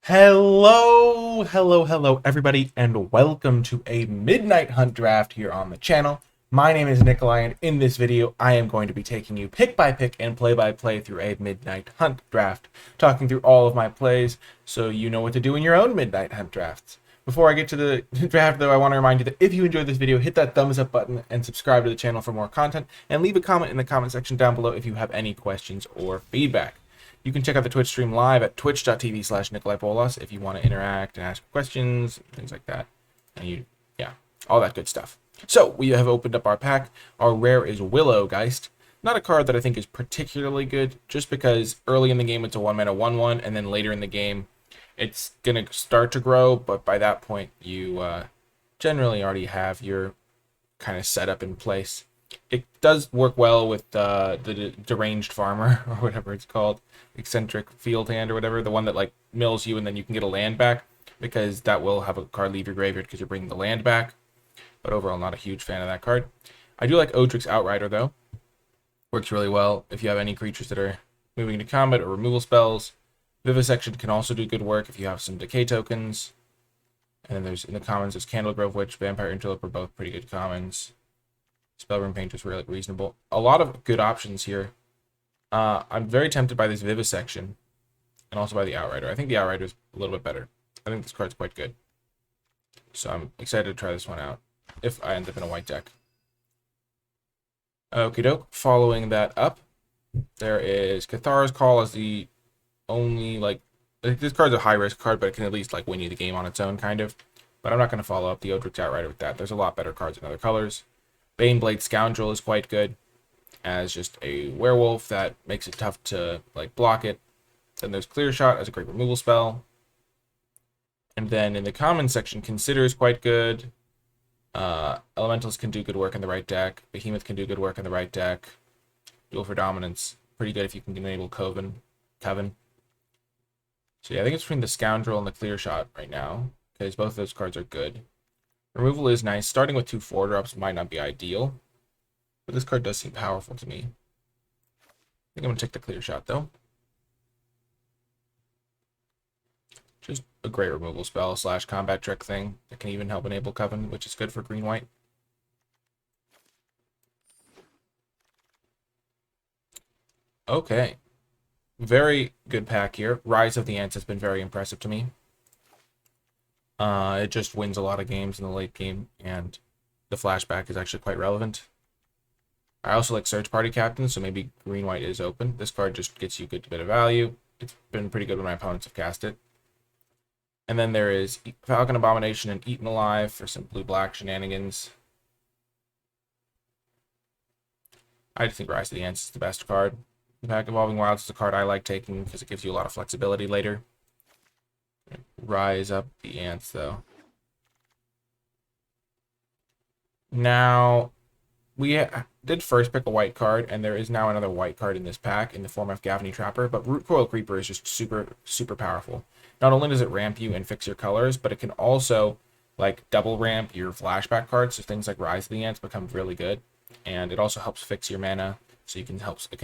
Hello, everybody, and welcome to a Midnight Hunt draft here on the channel. My name is Nikolai, and in this video, I am going to be taking you pick by pick and play by play through a Midnight Hunt draft, talking through all of my plays so you know what to do in your own Midnight Hunt drafts. Before I get to the draft, though, I want to remind you that if you enjoyed this video, hit that thumbs up button and subscribe to the channel for more content, and leave a comment in the comment section down below if you have any questions or feedback. You can check out the Twitch stream live at twitch.tv/NicolaiBolas if you want to interact and ask questions, things like that. And all that good stuff. So, we have opened up our pack. Our rare is Willowgeist. Not a card that I think is particularly good, just because early in the game it's a 1-mana 1/1, and then later in the game it's going to start to grow, but by that point you generally already have your kind of setup in place. It does work well with the deranged farmer, or whatever it's called, eccentric field hand or whatever, the one that like mills you and then you can get a land back, because that will have a card leave your graveyard because you're bringing the land back. But overall, not a huge fan of that card. I do like Odric's Outrider though. Works really well if you have any creatures that are moving into combat or removal spells. Vivisection can also do good work if you have some decay tokens. And then there's in the commons, there's Candlegrove Witch, Vampire Interlope are both pretty good commons. Spellroom Painter is really reasonable. A lot of good options here. I'm very tempted by this Vivisection and also by the Outrider. I think the Outrider is a little bit better. I think this card's quite good. So I'm excited to try this one out if I end up in a white deck. Okie doke. Following that up, there is Cathar's Call as the only, this card's a high risk card, but it can at least win you the game on its own, kind of. But I'm not going to follow up the Odric's Outrider with that. There's a lot better cards in other colors. Baneblade Scoundrel is quite good as just a werewolf that makes it tough to block it. Then there's Clear Shot as a great removal spell. And then in the common section, Consider is quite good. Elementals can do good work in the right deck. Behemoth can do good work in the right deck. Duel for Dominance, pretty good if you can enable Coven. So yeah, I think it's between the Scoundrel and the Clear Shot right now, because both of those cards are good. Removal is nice. Starting with 2 4-drops might not be ideal, but this card does seem powerful to me. I think I'm going to take the Clear Shot, though. Just a great removal spell / combat trick thing that can even help enable Coven, which is good for green-white. Okay. Very good pack here. Rise of the Ants has been very impressive to me. It just wins a lot of games in the late game, and the flashback is actually quite relevant. I also like Search Party Captain, so maybe green-white is open. This card just gets you a good bit of value. It's been pretty good when my opponents have cast it. And then there is Falcon Abomination and Eaten Alive for some blue-black shenanigans. I just think Rise of the Ants is the best card. The pack Evolving Wilds is a card I like taking because it gives you a lot of flexibility later. Rise up the Ants, though. Now, we did first pick a white card, and there is now another white card in this pack in the form of Gavony Trapper, but Root Coil Creeper is just super, super powerful. Not only does it ramp you and fix your colors, but it can also double ramp your flashback cards, so things like Rise of the Ants become really good. And it also helps fix your mana, so it can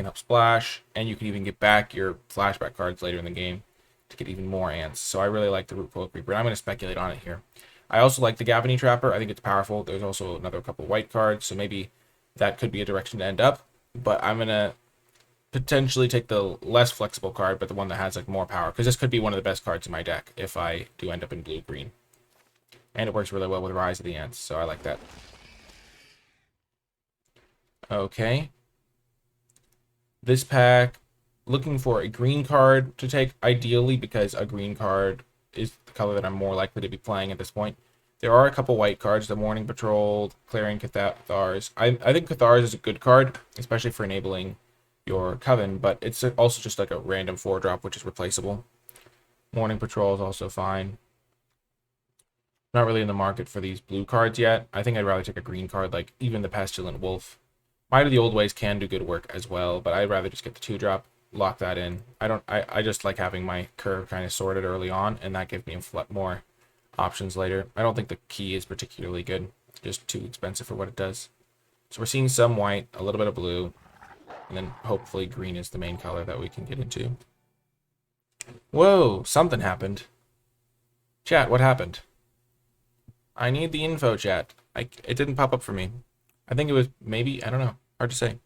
help splash, and you can even get back your flashback cards later in the game to get even more ants. So I really like the Root Coil Creeper, and I'm going to speculate on it here. I also like the Gavony Trapper. I think it's powerful. There's also another couple white cards, so maybe that could be a direction to end up. But I'm going to potentially take the less flexible card, but the one that has more power, because this could be one of the best cards in my deck if I do end up in blue-green. And it works really well with Rise of the Ants, so I like that. Okay. This pack, looking for a green card to take, ideally, because a green card is the color that I'm more likely to be playing at this point. There are a couple white cards, the Morning Patrol, Clarion Cathars. I think Cathars is a good card, especially for enabling your Coven, but it's also just a random 4-drop, which is replaceable. Morning Patrol is also fine. Not really in the market for these blue cards yet. I think I'd rather take a green card, like even the Pestilent Wolf. Might of the Old Ways can do good work as well, but I'd rather just get the 2-drop, lock that in. I just like having my curve kind of sorted early on, and that gives me more options later. I don't think the key is particularly good, just too expensive for what it does. So we're seeing some white, a little bit of blue, and then hopefully green is the main color that we can get into. Whoa, something happened. Chat, what happened? I need the info, chat. It didn't pop up for me. I think it was maybe, I don't know. Hard to say.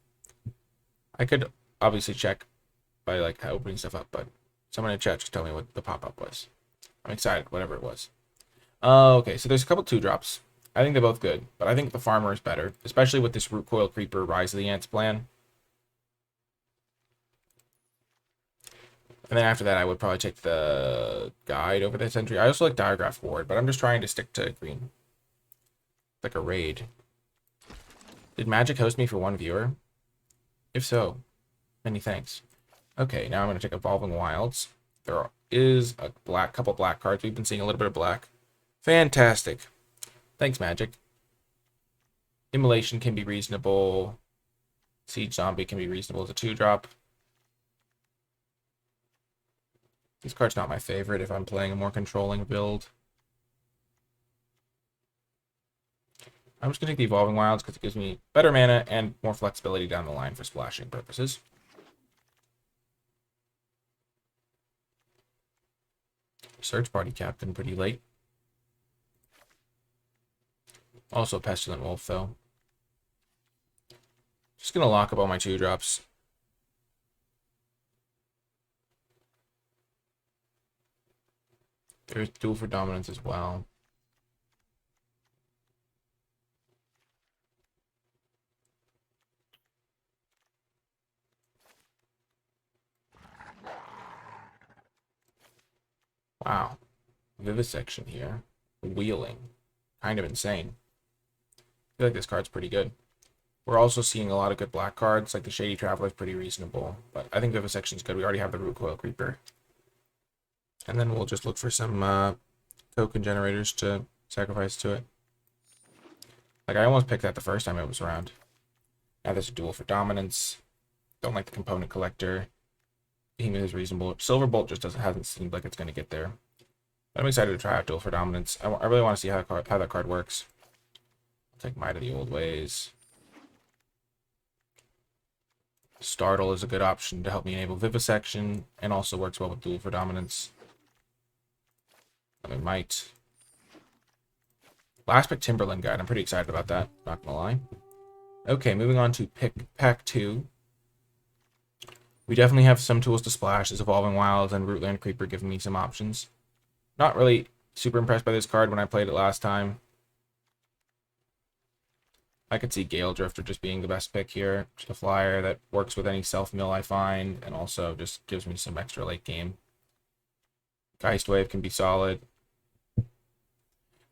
I could obviously check by like opening stuff up, but someone in chat just tell me what the pop-up was. I'm excited, whatever it was. Okay, so there's a couple 2-drops. I think they're both good, but I think the farmer is better, especially with this root coil creeper Rise of the Ants plan. And then after that, I would probably take the guide over the sentry. I also like Diagraph Ward, but I'm just trying to stick to green. Like a raid. Did Magic host me for 1 viewer? If so, many thanks. Okay, now I'm going to take Evolving Wilds. There is a couple black cards. We've been seeing a little bit of black. Fantastic. Thanks, Magic. Immolation can be reasonable. Siege Zombie can be reasonable as a 2-drop. This card's not my favorite if I'm playing a more controlling build. I'm just going to take the Evolving Wilds because it gives me better mana and more flexibility down the line for splashing purposes. Search Party Captain pretty late. Also Pestilent Wolf, though. Just going to lock up all my 2-drops. There's Duel for Dominance as well. Wow. Vivisection here. Wheeling. Kind of insane. I feel like this card's pretty good. We're also seeing a lot of good black cards, like the Shady Traveler is pretty reasonable. But I think Vivisection's good. We already have the Root Coil Creeper. And then we'll just look for some token generators to sacrifice to it. Like, I almost picked that the first time it was around. Now there's a Duel for Dominance. Don't like the Component Collector. Behemoth is reasonable. Silverbolt just hasn't seemed like it's going to get there. But I'm excited to try out Duel for Dominance. I really want to see how that card works. I'll take Might of the Old Ways. Startle is a good option to help me enable Vivisection, and also works well with Duel for Dominance. I might. Last pick Timberland Guide. I'm pretty excited about that, not gonna lie. Okay, moving on to pick pack 2. We definitely have some tools to splash. This Evolving Wilds and Rootland Creeper giving me some options. Not really super impressed by this card when I played it last time. I could see Gale Drifter just being the best pick here. Just a flyer that works with any self-mill I find, and also just gives me some extra late game. Geist Wave can be solid.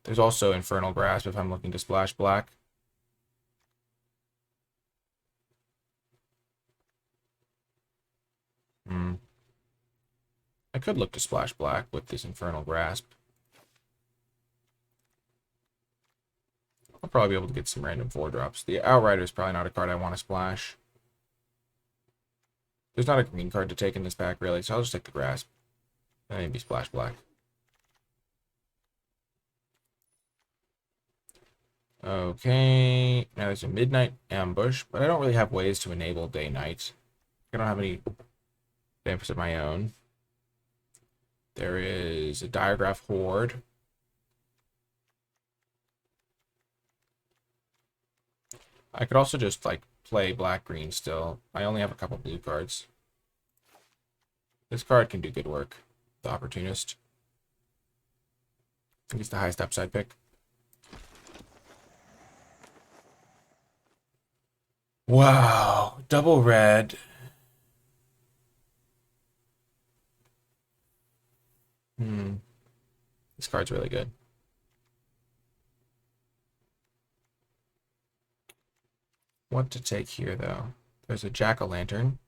There's also Infernal Grasp if I'm looking to splash black. I could look to splash black with this Infernal Grasp. I'll probably be able to get some random 4-drops. The Outrider is probably not a card I want to splash. There's not a green card to take in this pack, really, so I'll just take the Grasp. And maybe splash black. Okay, now there's a Midnight Ambush, but I don't really have ways to enable Day-Night. I don't have any vamps of my own. There is a Diagraph Horde. I could also just, like, play black-green still. I only have a couple blue cards. This card can do good work. The Opportunist. I think it's the highest upside pick. Wow, double red. This card's really good. What to take here, though? There's a Jack-o'-lantern.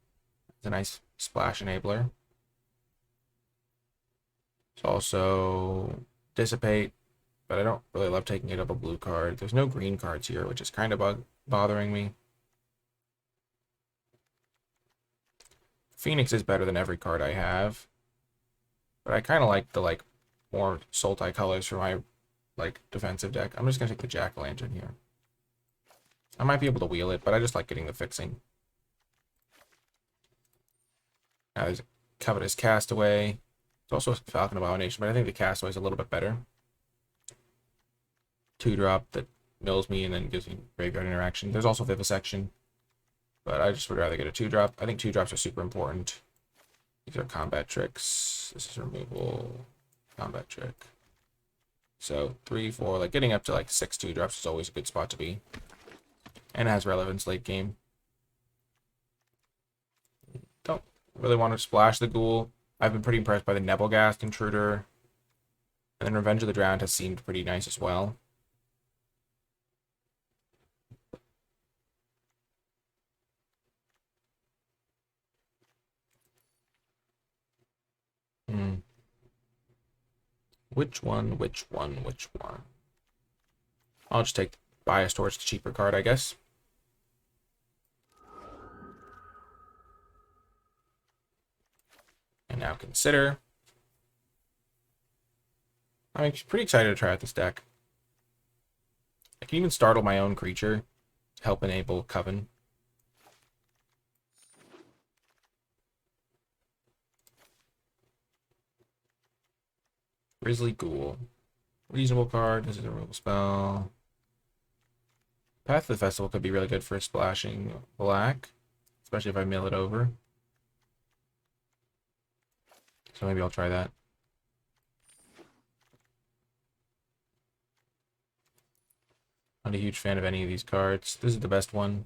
It's a nice splash enabler. It's also Dissipate, but I don't really love taking a double blue card. There's no green cards here, which is kind of bothering me. Phoenix is better than every card I have, but I kind of like the more Sultai colors for my defensive deck. I'm just gonna take the Jack-o'-lantern here. I might be able to wheel it, but I just like getting the fixing. Now there's Covetous Castaway. It's also a Falcon Abomination, but I think the Castaway is a little bit better. 2-drop that mills me and then gives me graveyard interaction. There's also Vivisection, but I just would rather get a 2-drop. I think 2-drops are super important. These are combat tricks. This is removal, combat trick. So 3, 4, like getting up to like 6 2-drops is always a good spot to be. And it has relevance late game. Don't really want to splash the Ghoul. I've been pretty impressed by the Nebelgast Intruder. And then Revenge of the Drowned has seemed pretty nice as well. Which one? I'll just take bias towards the cheaper card, I guess. And now consider. I'm pretty excited to try out this deck. I can even startle my own creature to help enable Coven. Grizzly Ghoul. Reasonable card. This is a removal spell. Path of the Festival could be really good for splashing black, especially if I mill it over. So maybe I'll try that. Not a huge fan of any of these cards. This is the best one.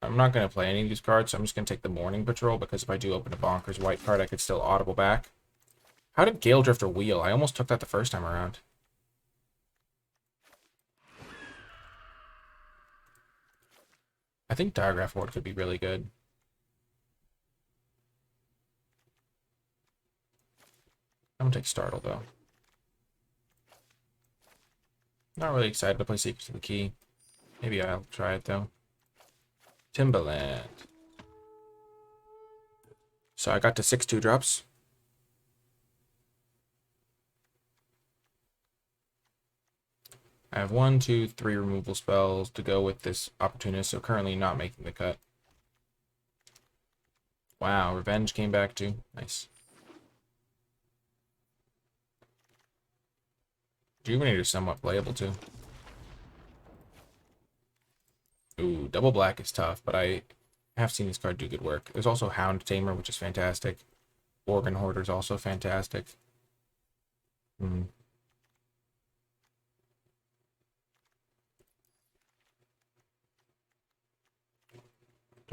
I'm not going to play any of these cards, so I'm just going to take the Morning Patrol, because if I do open a bonkers white card, I could still audible back. How did Gale Drifter wheel? I almost took that the first time around. I think Diagraph Ward could be really good. I'm going to take Startle, though. Not really excited to play Secrets of the Key. Maybe I'll try it, though. Timberland. So I got to 6 2-drops. I have 1, 2, 3 removal spells to go with this Opportunist, so currently not making the cut. Wow, Revenge came back too. Nice. Rejuvenator is somewhat playable too. Ooh, double black is tough, but I have seen this card do good work. There's also Hound Tamer, which is fantastic. Organ Hoarder is also fantastic. Do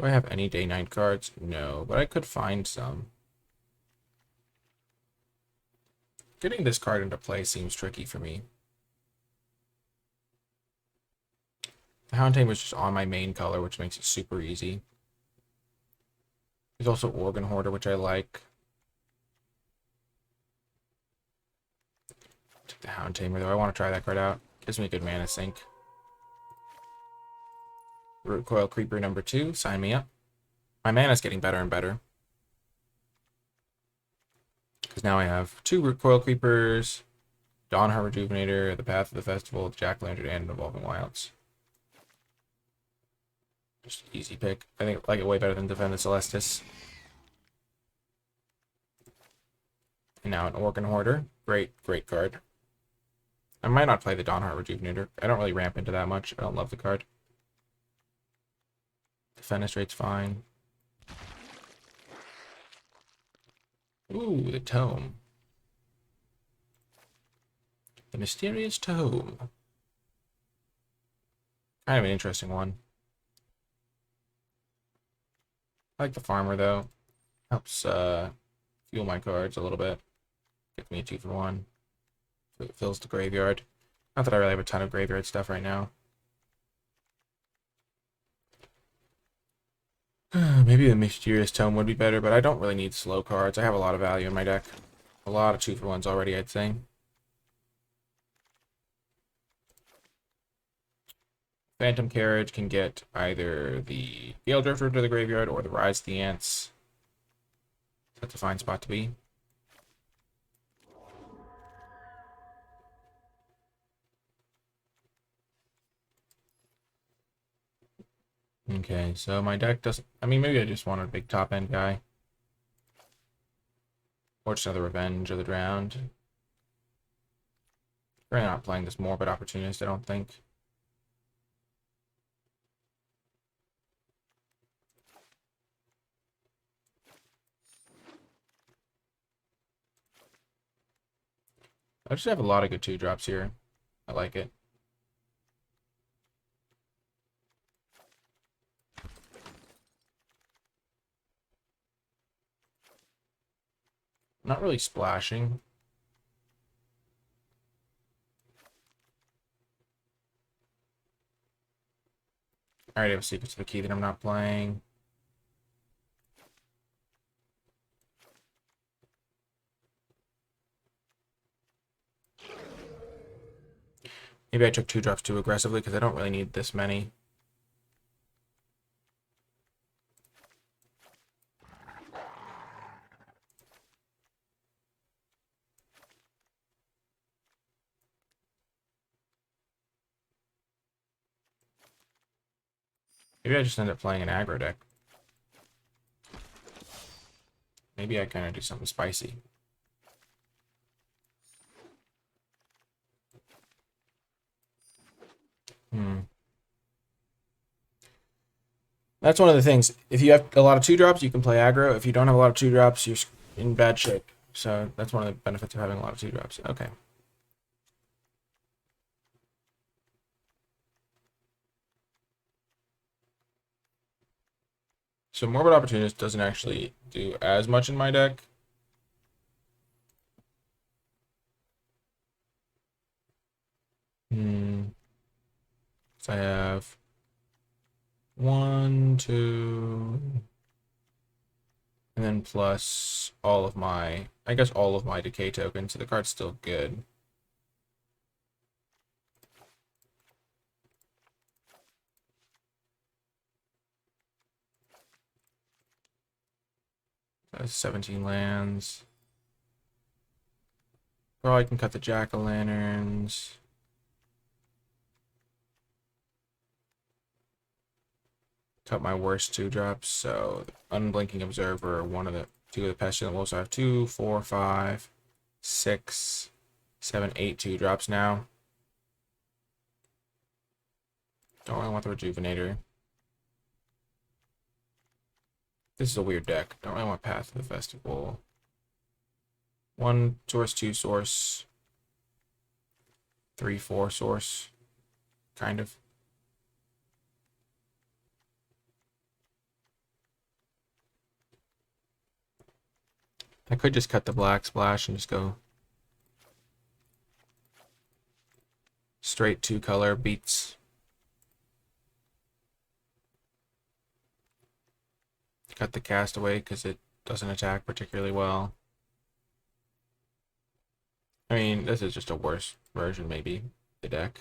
I have any day-night cards? No, but I could find some. Getting this card into play seems tricky for me. The Hound Tamer is just on my main color, which makes it super easy. There's also Organ Hoarder, which I like. Take the Hound Tamer, though. I want to try that card out. Gives me a good mana sink. Root Coil Creeper number 2. Sign me up. My mana's getting better and better. Because now I have 2 Root Coil Creepers, Dawnheart Rejuvenator, the Path of the Festival, Jack-o'-lantern, and Evolving Wilds. Just easy pick. I think I like it way better than Defend the Celestis. And now an Organ Hoarder. Great card. I might not play the Dawnheart Rejuvenator. I don't really ramp into that much. I don't love the card. Defenestrate's fine. Ooh, the Tome. The Mysterious Tome. Kind of an interesting one. I like the Farmer, though. Helps fuel my cards a little bit. Gives me a 2-for-1. It fills the graveyard. Not that I really have a ton of graveyard stuff right now. Maybe the Mysterious Tome would be better, but I don't really need slow cards. I have a lot of value in my deck. A lot of 2-for-1s already, I'd say. Phantom Carriage can get either the Gale Drifter to the graveyard or the Rise of the Ants. That's a fine spot to be. Okay, so my deck doesn't... I mean, maybe I just want a big top-end guy. Or just another Revenge of the Drowned. We're not playing this Morbid Opportunist, I don't think. I just have a lot of good 2-drops here. I like it. Not really splashing. I already have Secrets of the Key that I'm not playing. Maybe I took 2-drops too aggressively because I don't really need this many. Maybe I just end up playing an aggro deck. Maybe I kind of do something spicy. That's one of the things. If you have a lot of 2-drops, you can play aggro. If you don't have a lot of 2-drops, you're in bad shape. So that's one of the benefits of having a lot of 2-drops. Okay. So Morbid Opportunist doesn't actually do as much in my deck. So I have 1, 2, and then plus all of my, I guess all of my decay tokens. So the card's still good. That's 17 lands. Probably can cut the Jack-o'-lanterns. Cut my worst 2-drops. So Unblinking Observer, one of the 2 of the Pestilent Wolves. So I have 2, 4, 5, 6, 7, 8 2-drops now. Don't really want the Rejuvenator. This is a weird deck. Don't really want Path of the Festival. 1 source, 2 source, 3, 4 source. Kind of. I could just cut the black splash and just go straight 2-color beats. Cut the Castaway because it doesn't attack particularly well. I mean, this is just a worse version, maybe, the deck.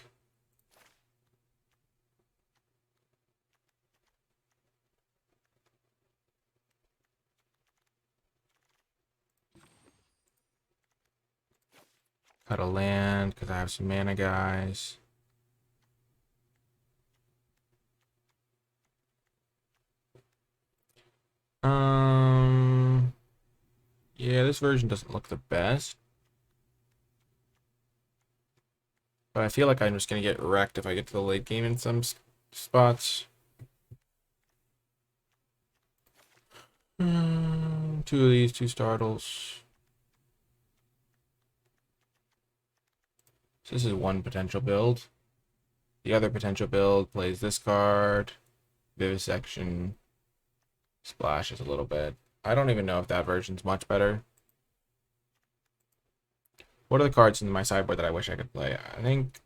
Cut a land because I have some mana guys. Yeah, this version doesn't look the best. But I feel like I'm just going to get wrecked if I get to the late game in some spots. 2 of these, 2 startles. So this is one potential build. The other potential build plays this card. Vivisection. Splashes a little bit. I don't even know if that version's much better. What are the cards in my sideboard that I wish I could play? I think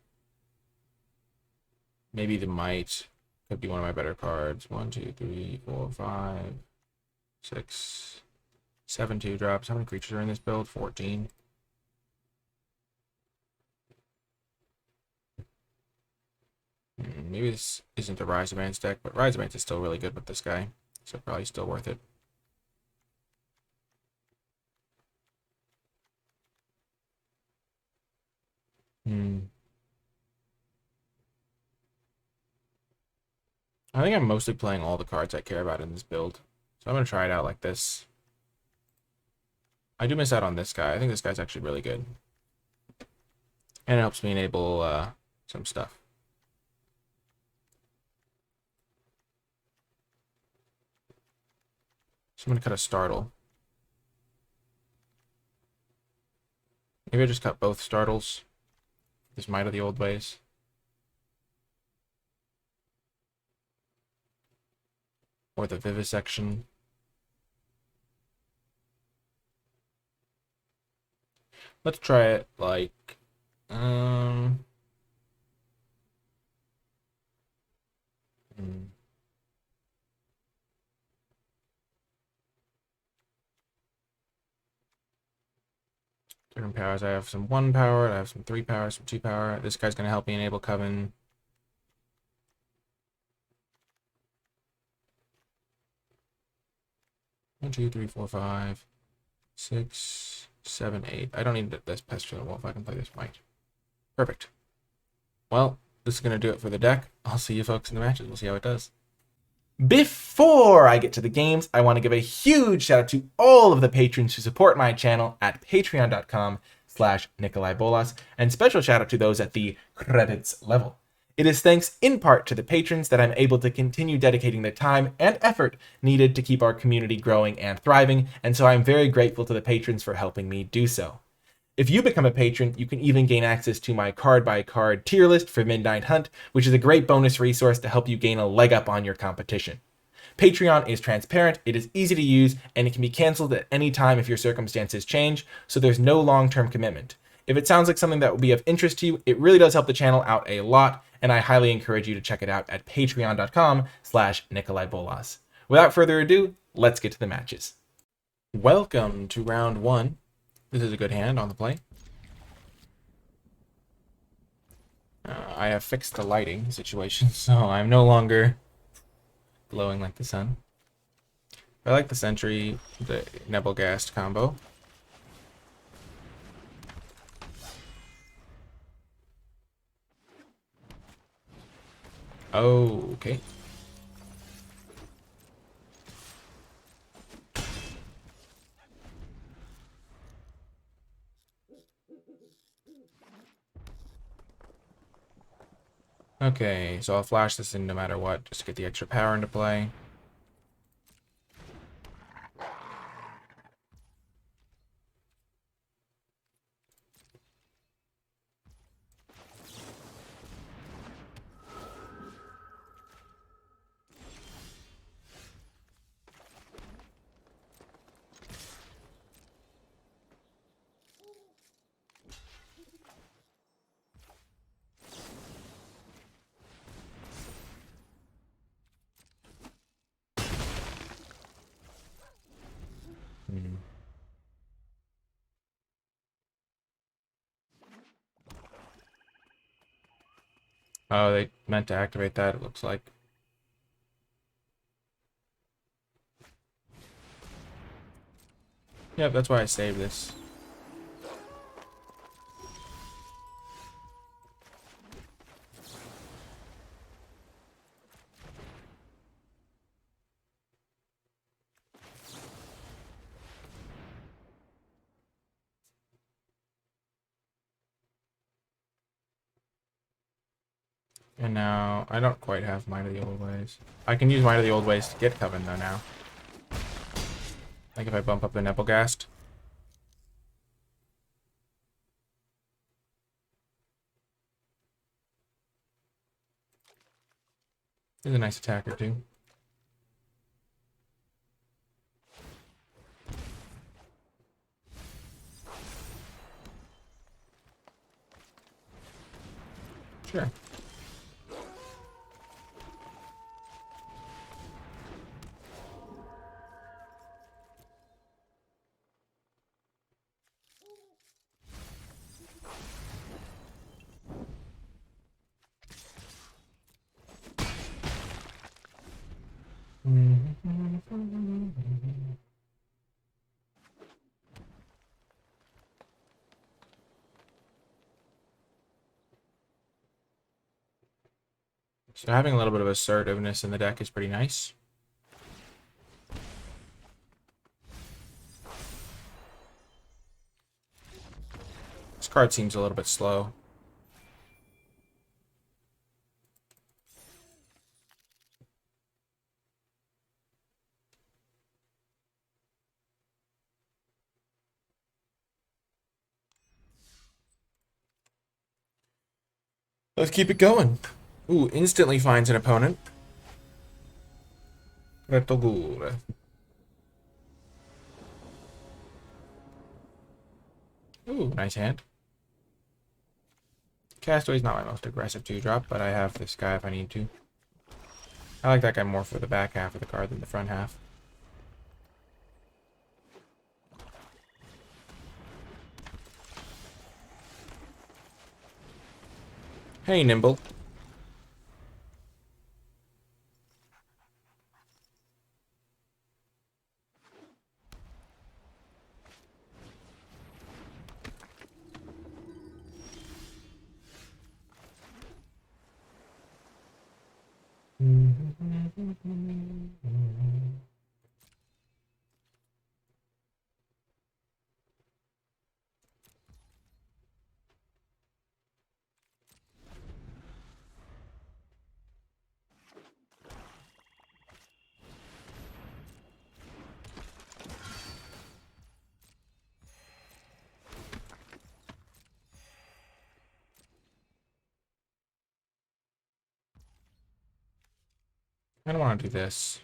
maybe the Might could be one of my better cards. 1, 2, 3, 4, 5, 6, 7 2-drops. How many creatures are in this build? 14. Maybe this isn't the Rise of Mance deck, but Rise of Mance is still really good with this guy, so probably still worth it. I think I'm mostly playing all the cards I care about in this build, so I'm going to try it out like this. I do miss out on this guy. I think this guy's actually really good. And it helps me enable some stuff. So I'm going to cut a startle. Maybe I just cut both startles. This Might of the Old Ways. Or the Vivisection. Let's try it like... Different powers. I have some 1 power, I have some 3 power, some 2 power. This guy's going to help me enable Coven. One, 2, 3, 4, 5, 6, 7, 8. I don't need this Pestilent Wolf. I can play this Might. Perfect. Well, this is going to do it for the deck. I'll see you folks in the matches. We'll see how it does. Before I get to the games, I want to give a huge shout out to all of the patrons who support my channel at patreon.com/NicolaiBolas, and special shout out to those at the credits level. It is thanks in part to the patrons that I'm able to continue dedicating the time and effort needed to keep our community growing and thriving, and so I'm very grateful to the patrons for helping me do so. If you become a patron, you can even gain access to my card-by-card tier list for Midnight Hunt, which is a great bonus resource to help you gain a leg up on your competition. Patreon is transparent, it is easy to use, and it can be canceled at any time if your circumstances change, so there's no long-term commitment. If it sounds like something that would be of interest to you, it really does help the channel out a lot, and I highly encourage you to check it out at patreon.com/NicolaiBolas. Without further ado, let's get to the matches. Welcome to round 1. This is a good hand on the play. I have fixed the lighting situation, so I'm no longer glowing like the sun. I like the Sentry, the Nebelgast combo. Oh, okay. Okay, so I'll flash this in no matter what, just to get the extra power into play. Oh, they meant to activate that, it looks like. Yep, that's why I saved this. And now, I don't quite have Might of the Old Ways. I can use Might of the Old Ways to get Coven, though, now. Like if I bump up the Nebelgast. He's a nice attacker, too. Sure. So having a little bit of assertiveness in the deck is pretty nice. card seems a little bit slow. Let's keep it going. Ooh, instantly finds an opponent. Retogure. Ooh, nice hand. Castaway's not my most aggressive 2-drop, but I have this guy if I need to. I like that guy more for the back half of the card than the front half. Hey, Nimble. I don't want to do this.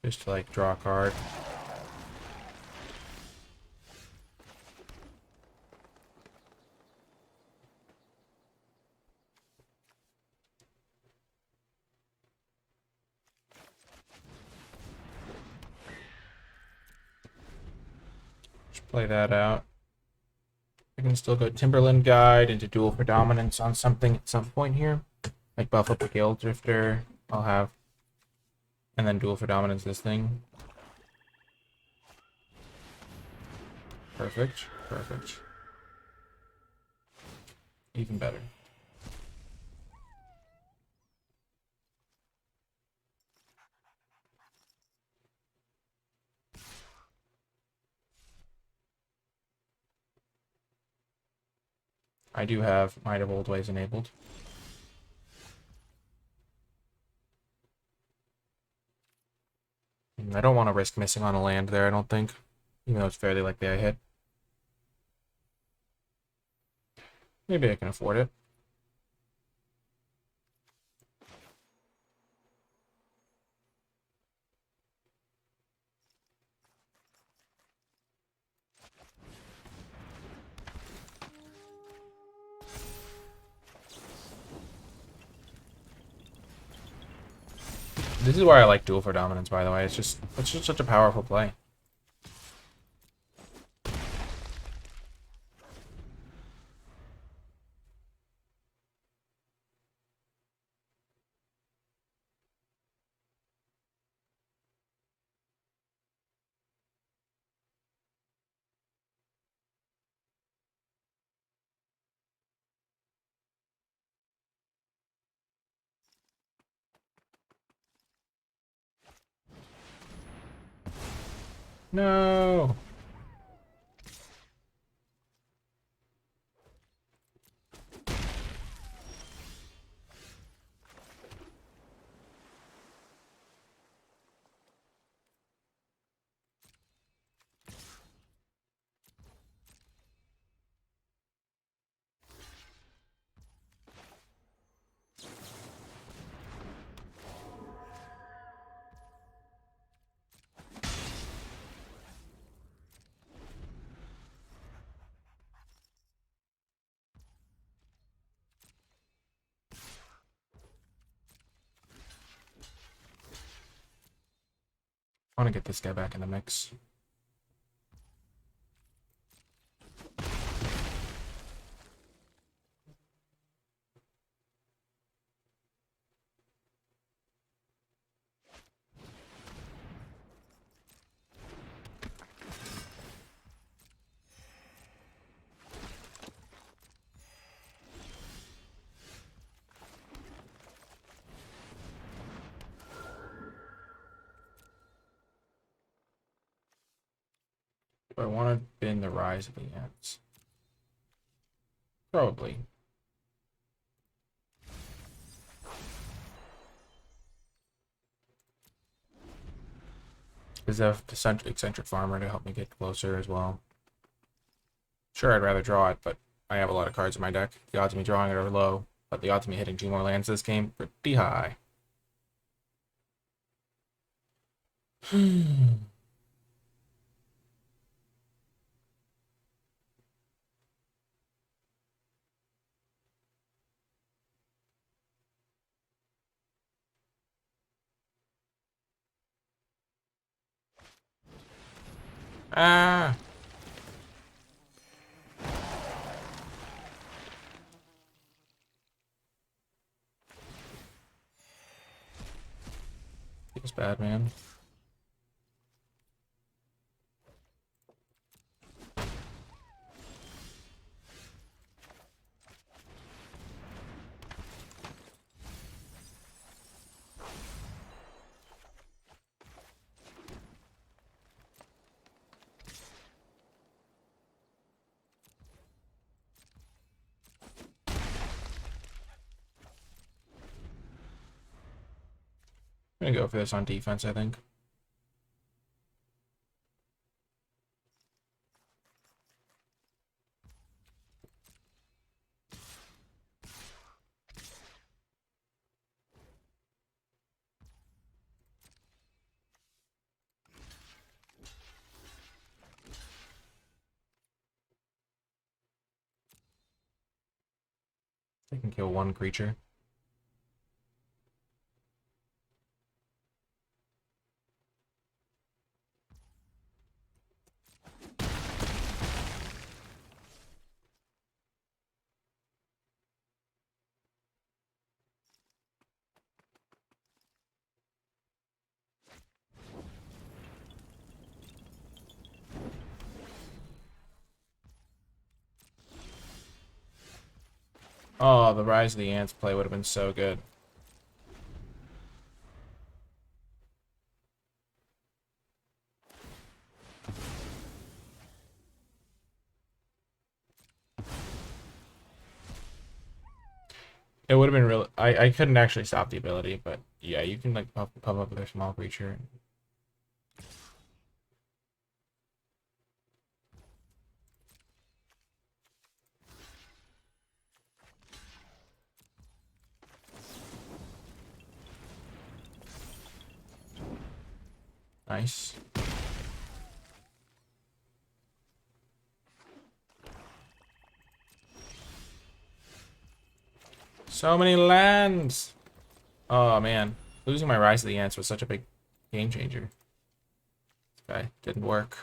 Just to, like, draw a card. Just play that out. I can still go Timberland Guide into Duel for Dominance on something at some point here. Like buff up a Gale Drifter. I'll have. And then Duel for Dominance this thing. Perfect. Perfect. Even better. I do have Might of Old Ways enabled. I don't want to risk missing on a land there, I don't think. Even though it's fairly likely I hit. Maybe I can afford it. This is why I like Duel for Dominance, by the way. It's just such a powerful play. No. I want to get this guy back in the mix. Do I want to bin the Rise of the Ants? Probably. Is that eccentric farmer to help me get closer as well? Sure, I'd rather draw it, but I have a lot of cards in my deck. The odds of me drawing it are low, but the odds of me hitting 2 more lands this game pretty high. Ah! Feels bad, man. I'm gonna go for this on defense, I think. I can kill 1 creature. Oh, the Rise of the Ants play would have been so good. It would have been real. I couldn't actually stop the ability, but yeah, you can like pop up with a small creature. Nice. So many lands. Oh man, losing my Rise of the Ants was such a big game changer. This guy didn't work.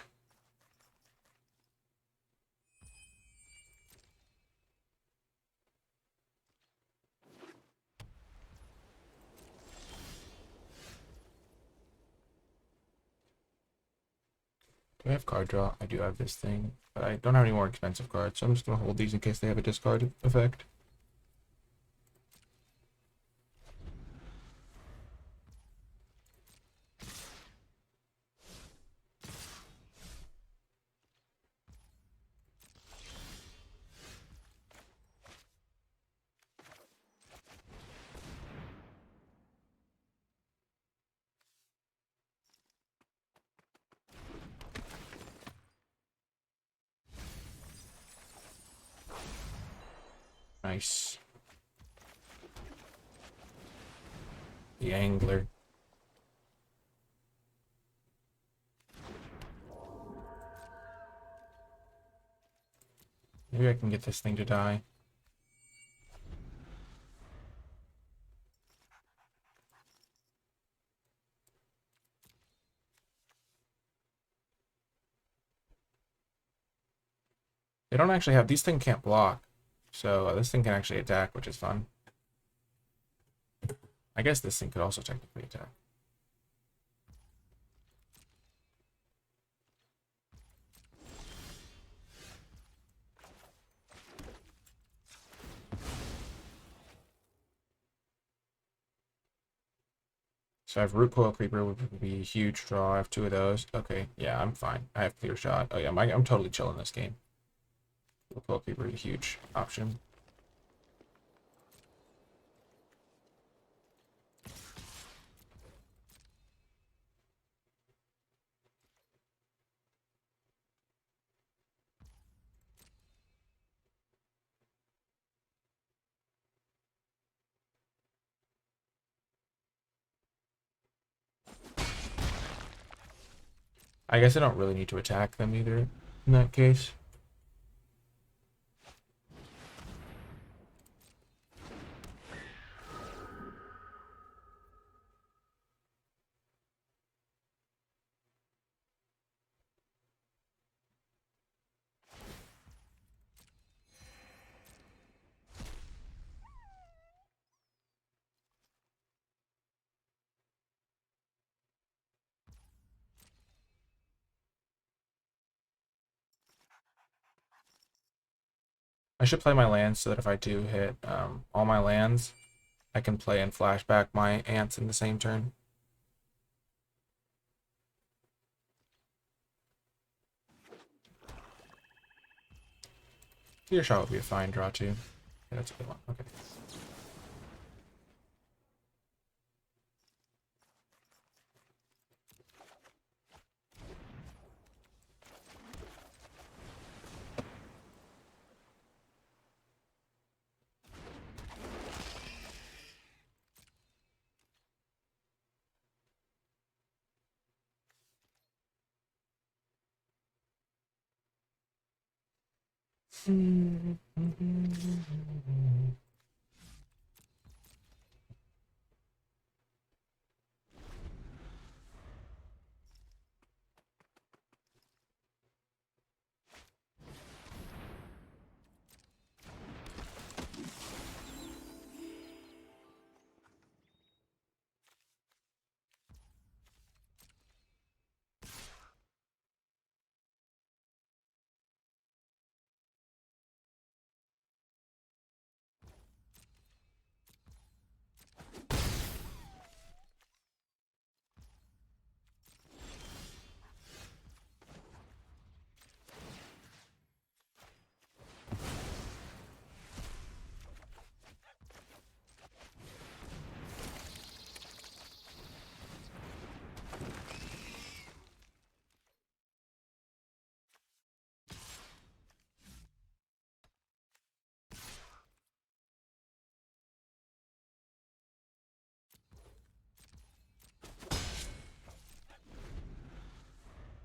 Do I have card draw? I do have this thing, but I don't have any more expensive cards, so I'm just gonna hold these in case they have a discard effect. Nice. The Angler. Maybe I can get this thing to die. They don't actually have, these things can't block. So this thing can actually attack, which is fun. I guess this thing could also technically attack. So I have Root Coil Creeper, which would be a huge draw. I have 2 of those. Okay, yeah, I'm fine. I have Clear Shot. Oh yeah, I'm totally chilling this game. Root Coil Creeper is a huge option. I guess I don't really need to attack them either in that case. I should play my lands so that if I do hit all my lands, I can play and flashback my ants in the same turn. Clear Shot would be a fine draw too. Yeah, that's a good one. Okay.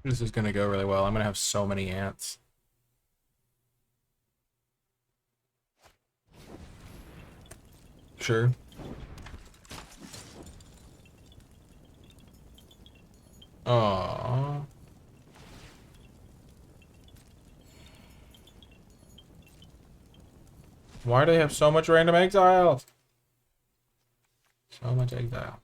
This is gonna go really well. I'm gonna have so many ants. Sure. Aww. Why do they have so much random exile? So much exile.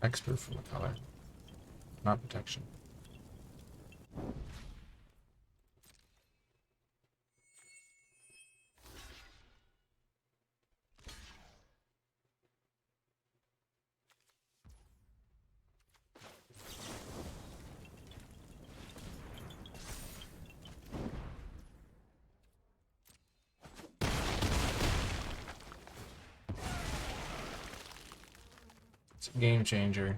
Expert from the color, not protection. It's a game changer.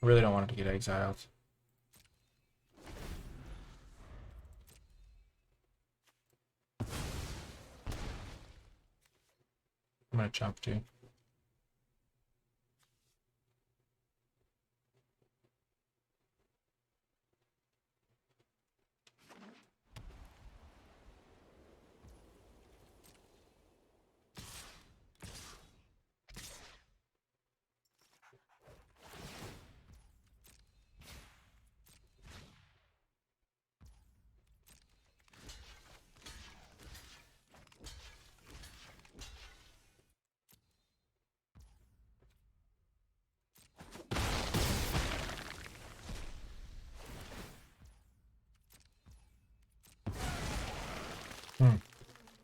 I really don't want it to get exiled. I'm gonna jump too.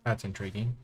That's intriguing.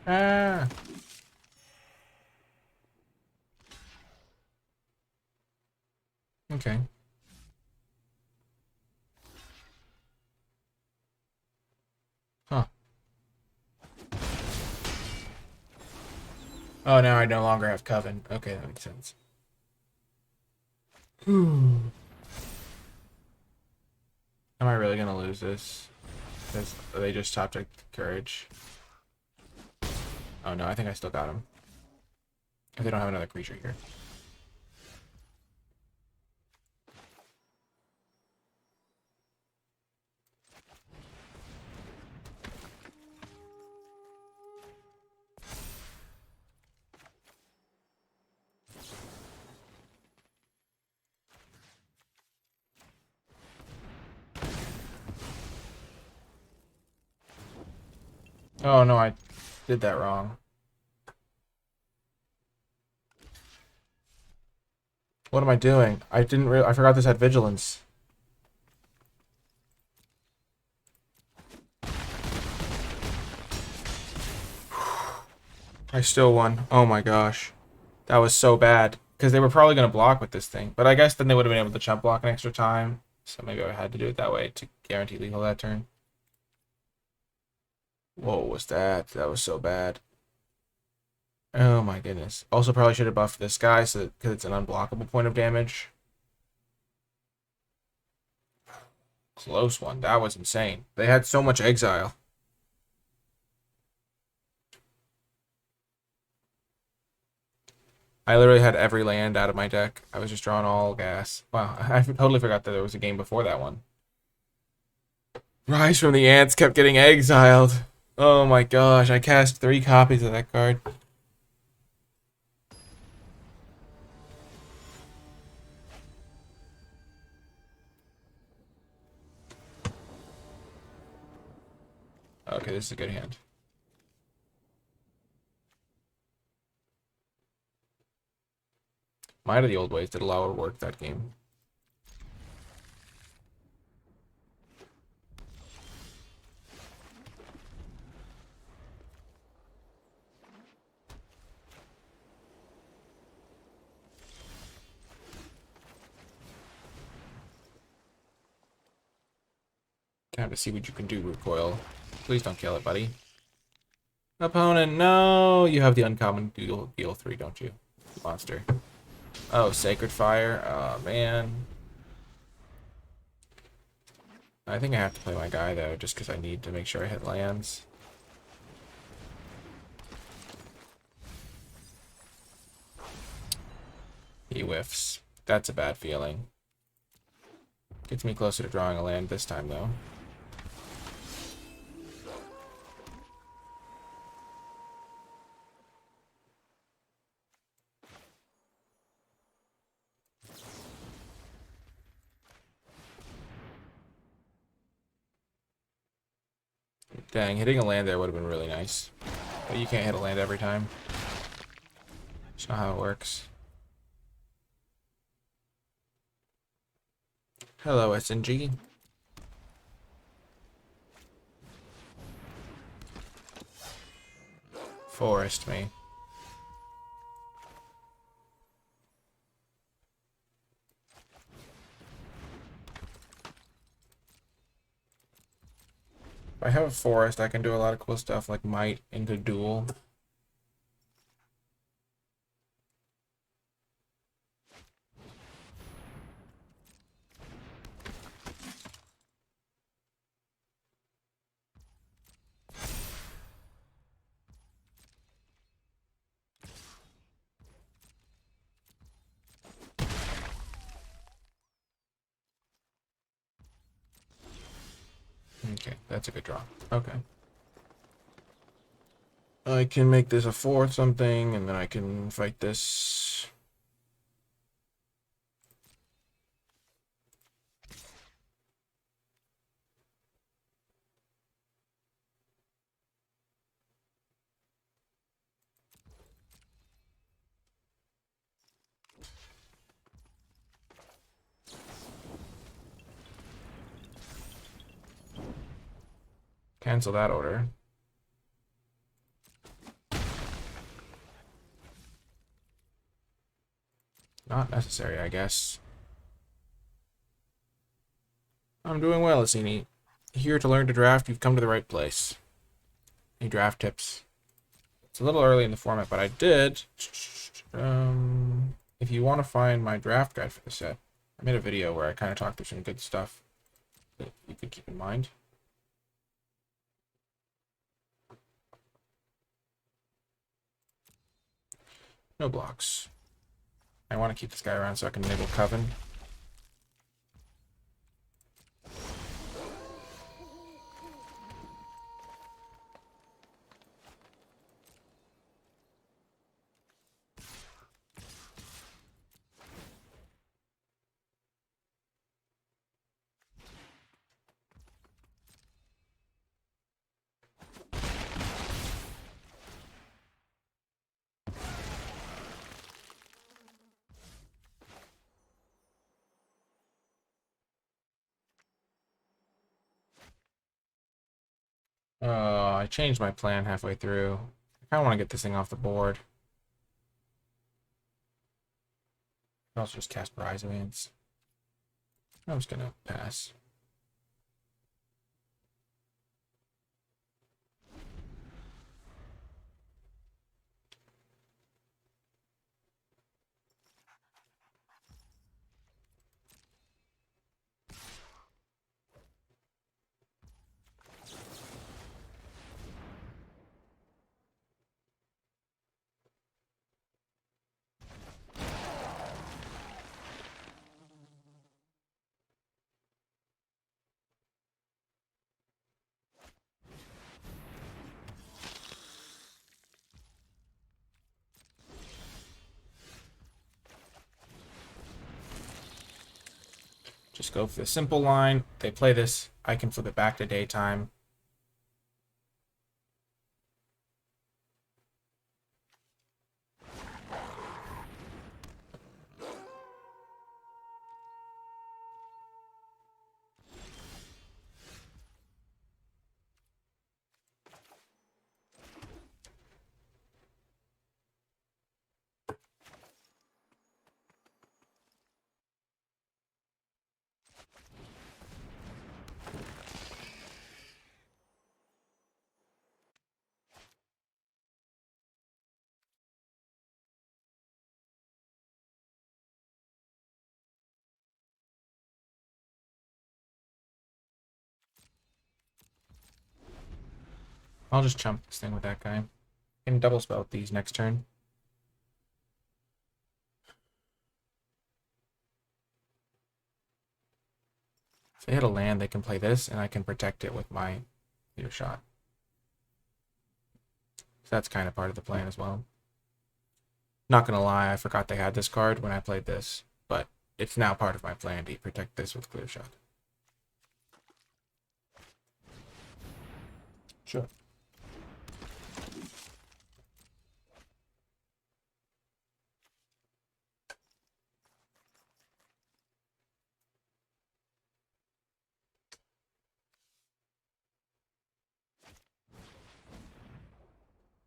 Ah. Okay. Huh. Oh, now I no longer have Coven. Okay, that makes sense. Am I really gonna lose this? Because they just stopped at Courage. Oh no, I think I still got him. If they don't have another creature here. Oh no, I did that wrong. What am I doing? I forgot this had vigilance. I still won. Oh my gosh. That was so bad. Because they were probably going to block with this thing. But I guess then they would have been able to chump block an extra time. So maybe I had to do it that way to guarantee lethal that turn. Whoa, was that? That was so bad. Oh my goodness. Also probably should have buffed this guy so because it's an unblockable point of damage. Close one. That was insane. They had so much exile. I literally had every land out of my deck. I was just drawing all gas. Wow, I totally forgot that there was a game before that one. Rise from the Ants kept getting exiled. Oh my gosh, I cast 3 copies of that card. Okay, this is a good hand. Might of the Old Ways did a lot of work that game. Time to see what you can do, Recoil. Please don't kill it, buddy. Opponent, no! You have the uncommon deal 3, don't you? Monster. Oh, Sacred Fire. Oh, man. I think I have to play my guy, though, just because I need to make sure I hit lands. He whiffs. That's a bad feeling. Gets me closer to drawing a land this time, though. Dang, hitting a land there would have been really nice. But you can't hit a land every time. That's not how it works. Hello, SNG. Forest me. If I have a forest, I can do a lot of cool stuff like might into duel. Okay, that's a good draw. Okay. I can make this a 4th something, and then I can fight this. Cancel that order. Not necessary, I guess. I'm doing well, Asini. Here to learn to draft, you've come to the right place. Any draft tips? It's a little early in the format, but I did. If you want to find my draft guide for the set, I made a video where I kind of talked through some good stuff that you could keep in mind. No blocks. I want to keep this guy around so I can enable Coven. I changed my plan halfway through. I kind of want to get this thing off the board. I'll also just cast Rise Advance. I'm just gonna pass. Just go for the simple line. They play this. I can flip it back to daytime. I'll just chump this thing with that guy. I can double spell with these next turn. they hit a land, they can play this, and I can protect it with my clear shot. So that's kind of part of the plan as well. Not gonna lie, I forgot they had this card when I played this, but it's now part of my plan to protect this with clear shot. Sure.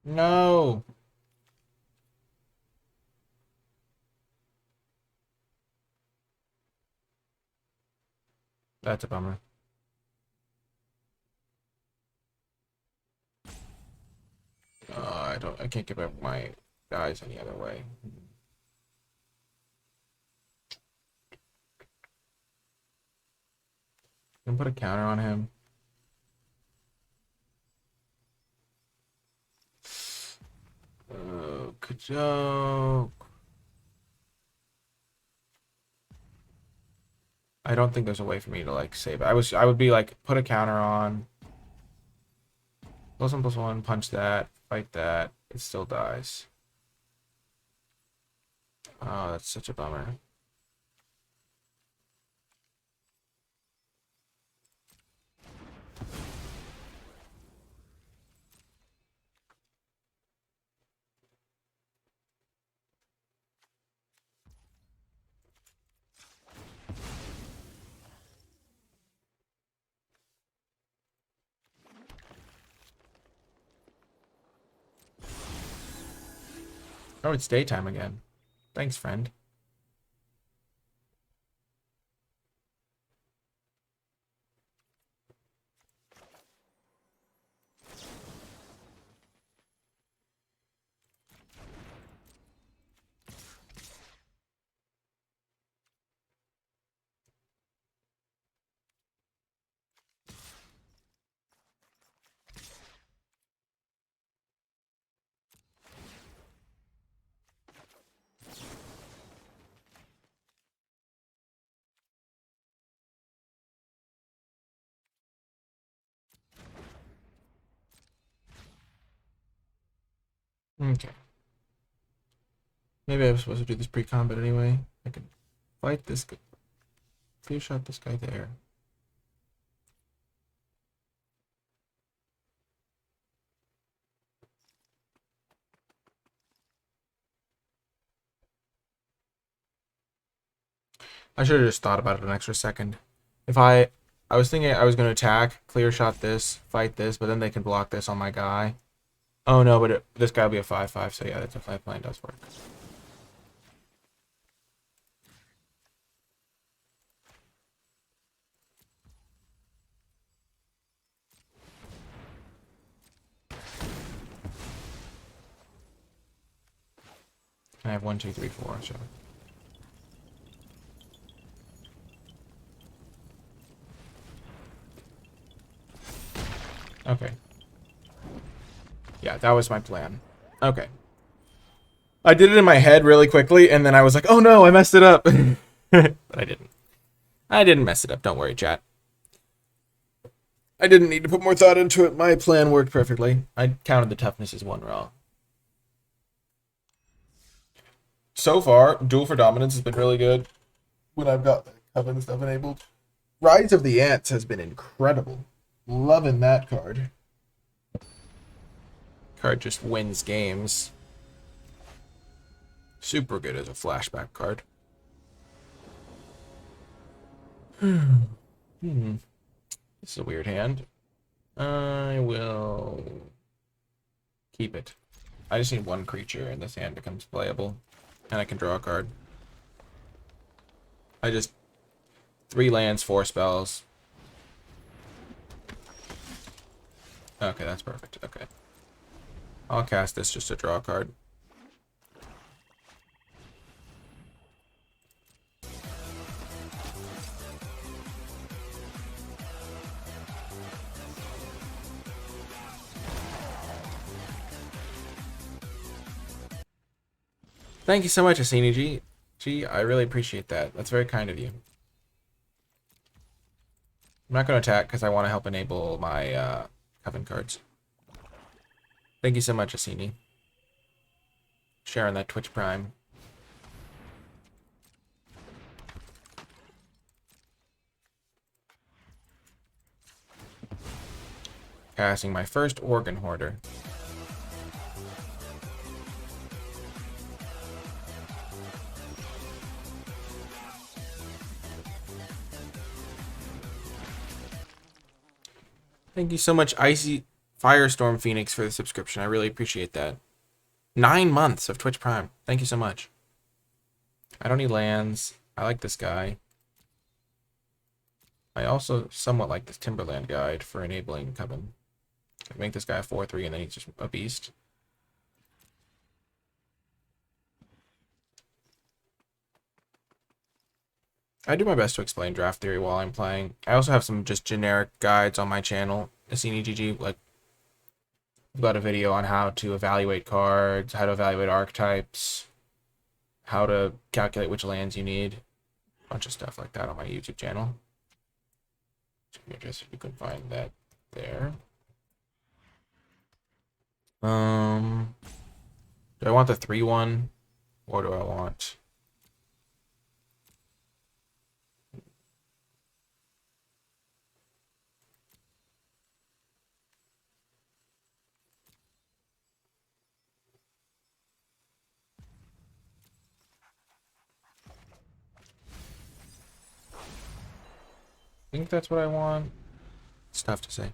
No. That's a bummer. I can't give up my guys any other way. Can put a counter on him. Oh, good joke. I don't think there's a way for me to like save it. I would be like put a counter on. +1/+1, punch that, fight that. It still dies. Oh, that's such a bummer. Oh, it's daytime again. Thanks, friend. Okay. Maybe I was supposed to do this pre-combat anyway. I can fight this guy. Clear shot this guy there. I should have just thought about it an extra second. If I was thinking I was going to attack, clear shot this, fight this, but then they can block this on my guy. Oh no, but this guy will be a 5/5, so yeah, that's a 5 plan does work. I have 1, 2, 3, 4, sure. Okay. Yeah, that was my plan. Okay. I did it in my head really quickly, and then I was like, oh no, I messed it up. But I didn't. I didn't mess it up. Don't worry, chat. I didn't need to put more thought into it. My plan worked perfectly. I counted the toughness as 1 raw. So far, Duel for Dominance has been really good when I've got the Coven stuff enabled. Rise of the Ants has been incredible. Loving that card. Card just wins games. Super good as a flashback card. This is a weird hand. I will keep it. I just need 1 creature and this hand becomes playable. And I can draw a card. I just 3 lands, 4 spells. Okay, that's perfect. Okay. I'll cast this just to draw a card. Thank you so much, Asini G. I really appreciate that. That's very kind of you. I'm not going to attack because I want to help enable my Coven cards. Thank you so much, Asini. Sharing that Twitch Prime. Casting my first Organ Hoarder. Thank you so much, Icy Firestorm Phoenix, for the subscription. I really appreciate that. 9 months of Twitch Prime. Thank you so much. I don't need lands. I like this guy. I also somewhat like this Timberland guide for enabling Coven. I make this guy a 4/3 and then he's just a beast. I do my best to explain draft theory while I'm playing. I also have some just generic guides on my channel, AsiniGG. Like, I've got a video on how to evaluate cards, how to evaluate archetypes, how to calculate which lands you need. A bunch of stuff like that on my YouTube channel. If you're interested, you can find that there. Do I want the 3/1 or do I want... I think that's what I want. It's tough to say.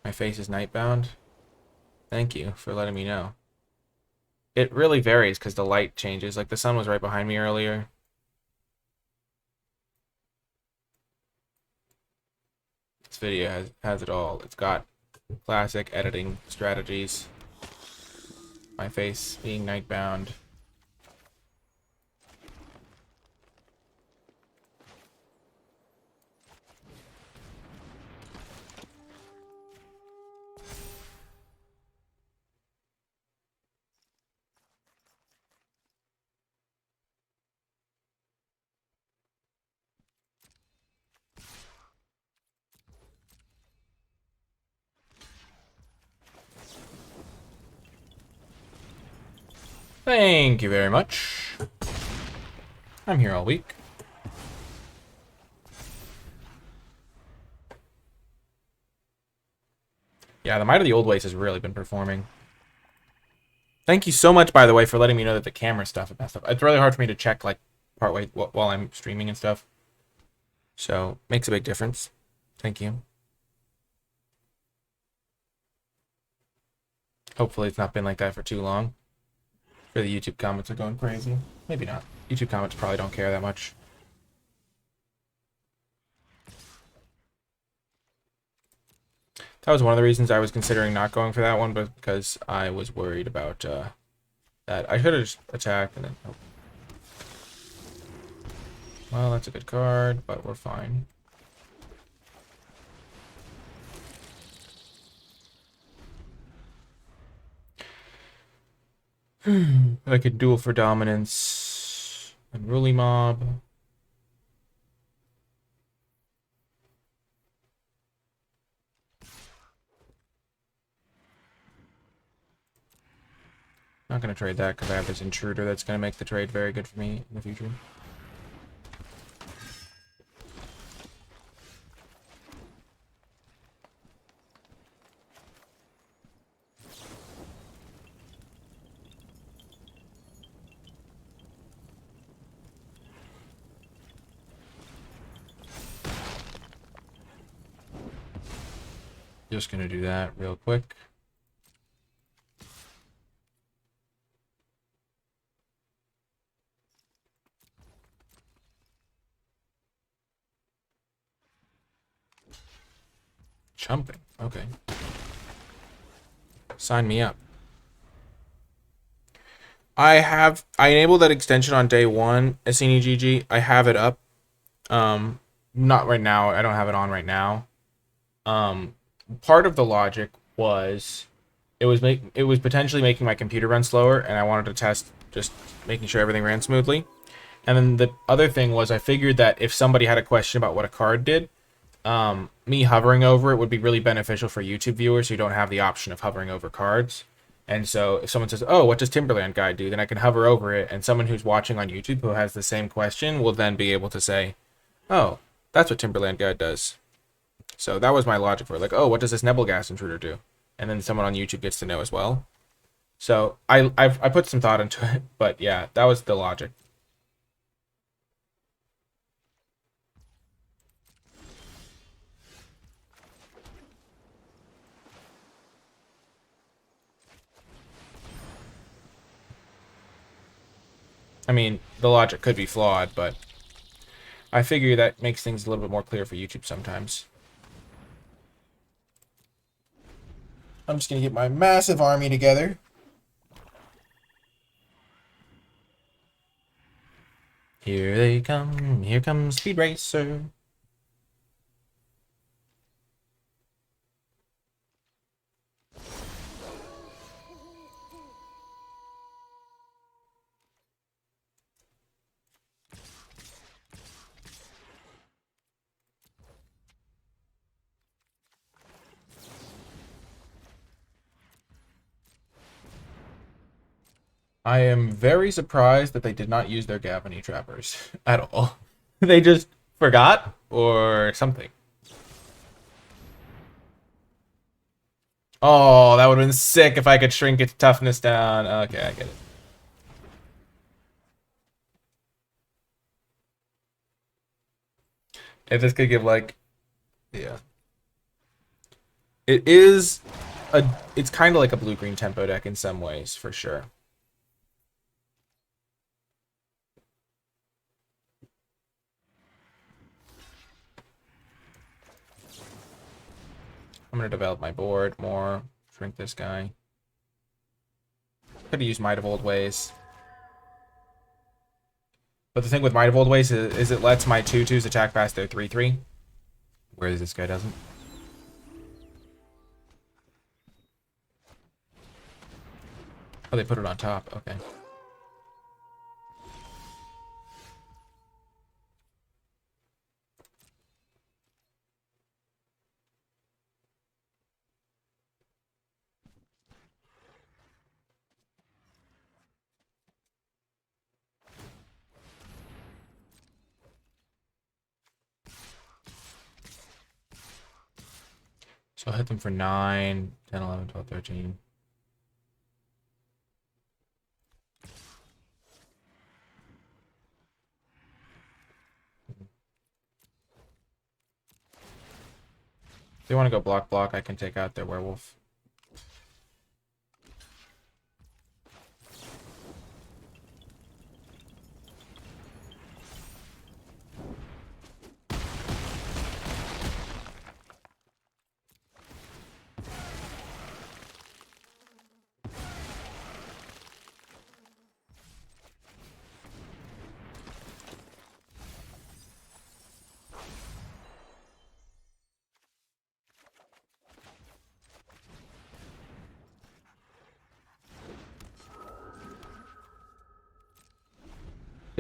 My face is nightbound. Thank you for letting me know. It really varies because the light changes. Like, the sun was right behind me earlier. This video has it all. It's got classic editing strategies. My face being nightbound. Thank you very much. I'm here all week. Yeah, the Might of the Old Ways has really been performing. Thank you so much, by the way, for letting me know that the camera stuff had messed up. It's really hard for me to check, like, partway while I'm streaming and stuff. So, makes a big difference. Thank you. Hopefully it's not been like that for too long. Sure, the YouTube comments are going crazy. Maybe not. YouTube comments probably don't care that much. That was one of the reasons I was considering not going for that one, but because I was worried about that. I should have just attacked and then... Oh. Well, that's a good card, but we're fine. I could duel for dominance. Unruly mob. Not going to trade that because I have this intruder that's going to make the trade very good for me in the future. Just going to do that real quick. Chumping. Okay. Sign me up. I enabled that extension on day 1, AsiniGG. I have it up. Not right now. I don't have it on right now. Part of the logic was it was potentially making my computer run slower, and I wanted to test just making sure everything ran smoothly. And then the other thing was I figured that if somebody had a question about what a card did, me hovering over it would be really beneficial for YouTube viewers who don't have the option of hovering over cards. And so if someone says, oh, what does Timberland Guide do? Then I can hover over it, and someone who's watching on YouTube who has the same question will then be able to say, oh, that's what Timberland Guide does. So that was my logic for it. Like, oh, what does this Nebel Gas Intruder do? And then someone on YouTube gets to know as well. So I put some thought into it, but yeah, that was the logic. I mean, the logic could be flawed, but I figure that makes things a little bit more clear for YouTube sometimes. I'm just going to get my massive army together. Here they come. Here comes Speed Racer. I am very surprised that they did not use their Gavany trappers at all. They just forgot or something. Oh, that would have been sick if I could shrink its toughness down. Okay, I get it. If this could give like, yeah. It is it's kind of like a blue-green tempo deck in some ways, for sure. I'm going to develop my board more. Shrink this guy. Could have used Might of Old Ways. But the thing with Might of Old Ways is it lets my 2/2s attack past their 3/3. Whereas this guy doesn't. Oh, they put it on top. Okay. So I'll hit them for 9, 10, 11, 12, 13. If they want to go block, I can take out their werewolf.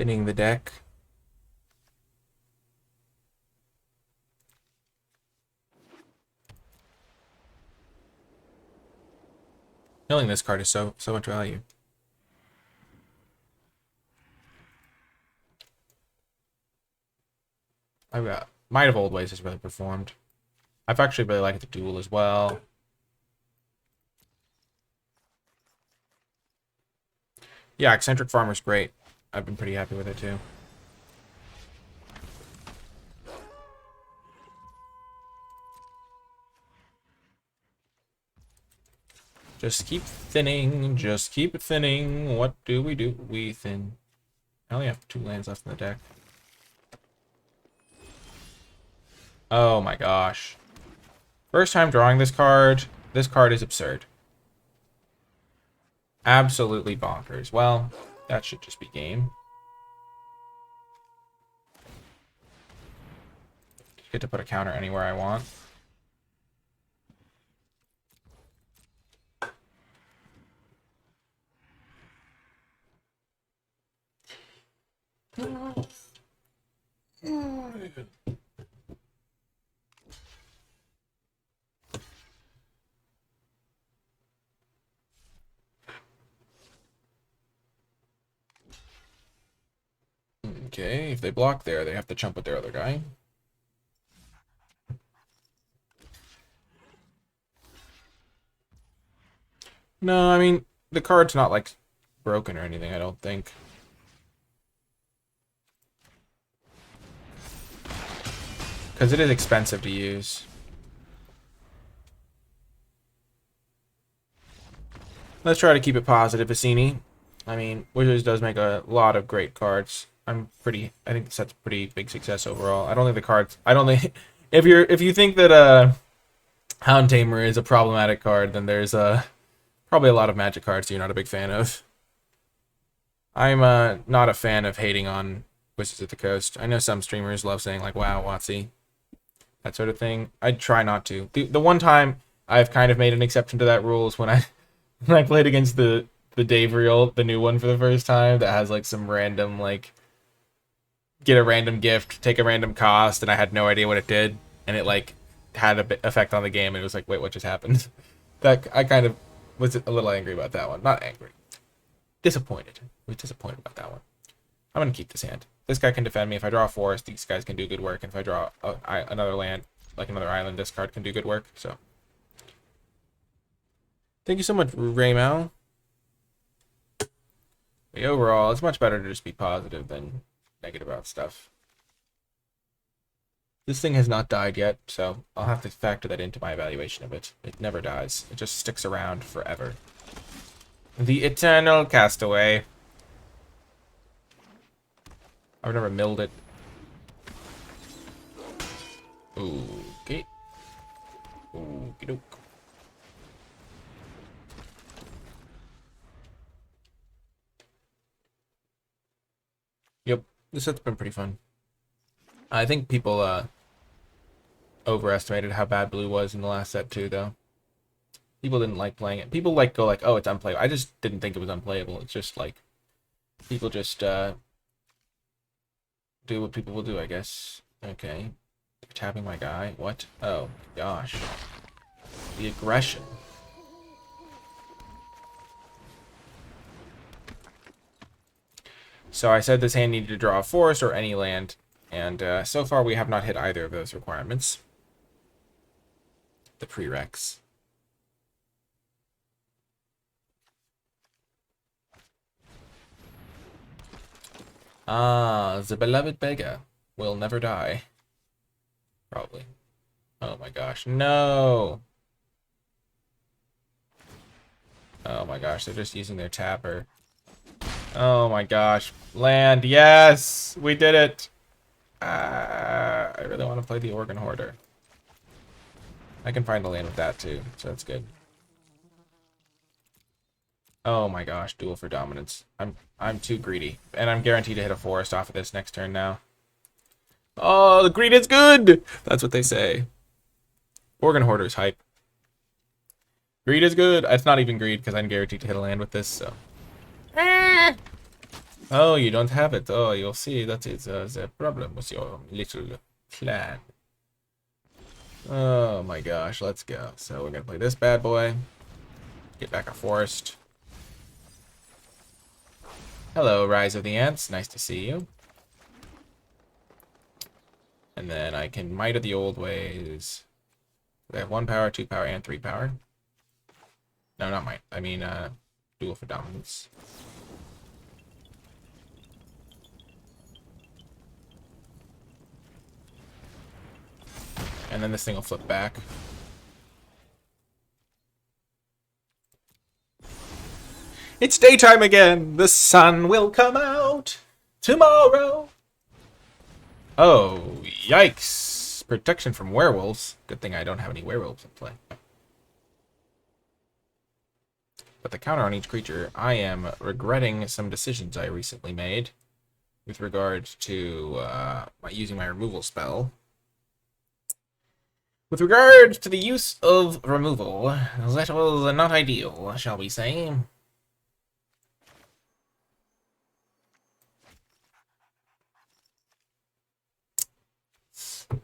Spinning the deck. Killing this card is so much value. I've got Might of Old Ways has really performed. I've actually really liked the duel as well. Yeah, Eccentric Farmer's great. I've been pretty happy with it too. Just keep thinning, just keep thinning. What do? We thin. I only have 2 lands left in the deck. Oh my gosh. First time drawing this card. This card is absurd. Absolutely bonkers. Well, that should just be game. Get to put a counter anywhere I want. Okay, if they block there, they have to chump with their other guy. No, I mean, the card's not, like, broken or anything, I don't think. Because it is expensive to use. Let's try to keep it positive, Vicini. I mean, Wizards does make a lot of great cards. I think the set's a pretty big success overall. I don't think the cards, I don't think, if you think that, Hound Tamer is a problematic card, then there's, probably a lot of Magic cards you're not a big fan of. I'm, not a fan of hating on Wizards of the Coast. I know some streamers love saying, like, wow, WotC, that sort of thing. I try not to. The one time I've kind of made an exception to that rule is when I played against the Dave Reel, the new one for the first time, that has like some random, like, get a random gift, take a random cost, and I had no idea what it did, and it like had a bit effect on the game, and it was like, wait, what just happened? That I kind of was a little angry about that one. Not angry, disappointed. I was disappointed about that one. I'm gonna keep this hand. This guy can defend me. If I draw a forest, these guys can do good work. And if I draw another land, like another island, this card can do good work. So, thank you so much, Raymel. But overall, it's much better to just be positive than negative about stuff. This thing has not died yet, so I'll have to factor that into my evaluation of it. It never dies. It just sticks around forever. The Eternal Castaway. I've never milled it. Okay. Okie doke. Yep, this set's been pretty fun. I think people overestimated how bad blue was in the last set too, though. People didn't like playing it. People like go like, oh, it's unplayable. I just didn't think it was unplayable. It's just like people just do what people will do, I guess. Okay. You're tapping my guy. What? Oh gosh. The aggression. So I said this hand needed to draw a forest or any land, and so far we have not hit either of those requirements. The prereqs. Ah, the beloved beggar will never die. Probably. Oh my gosh, no! Oh my gosh, they're just using their tapper. Oh my gosh. Land, yes! We did it! I really want to play the Organ Hoarder. I can find a land with that too, so that's good. Oh my gosh, duel for dominance. I'm too greedy. And I'm guaranteed to hit a forest off of this next turn now. Oh, the greed is good! That's what they say. Organ Hoarder's hype. Greed is good. It's not even greed because I'm guaranteed to hit a land with this, so. Oh, you don't have it. Oh, you'll see. That is the problem with your little plan. Oh my gosh, let's go. So we're gonna play this bad boy. Get back a forest. Hello, Rise of the Ants. Nice to see you. And then I can Might of the Old Ways. I have 1 power, 2 power, and 3 power. No, not Might. I mean, Duel for Dominance. And then this thing will flip back. It's daytime again! The sun will come out tomorrow! Oh, yikes! Protection from werewolves. Good thing I don't have any werewolves in play. But the counter on each creature, I am regretting some decisions I recently made with regard to using my removal spell. With regard to the use of removal, that was not ideal, shall we say.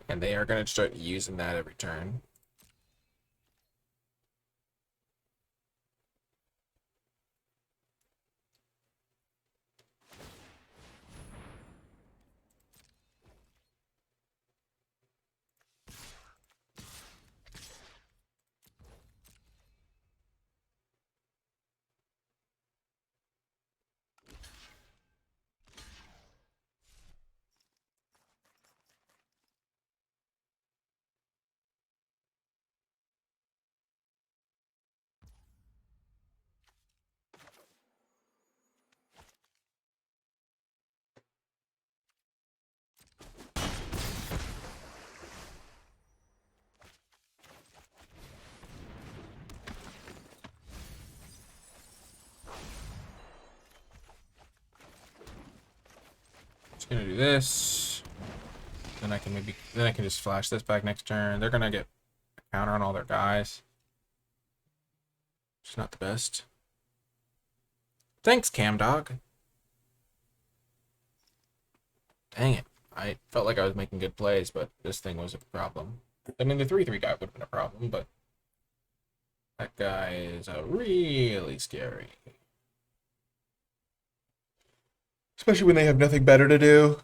And they are going to start using that every turn. Just gonna do this. Then I can just flash this back next turn. They're gonna get a counter on all their guys. It's not the best. Thanks, Cam Dog. Dang it. I felt like I was making good plays, but this thing was a problem. I mean, the 3/3 guy would have been a problem, but that guy is really scary. Especially when they have nothing better to do.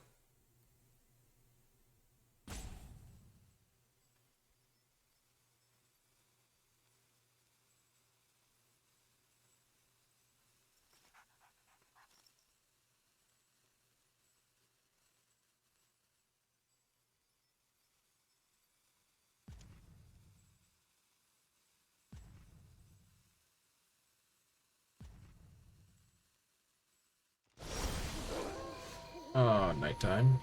Oh, nighttime.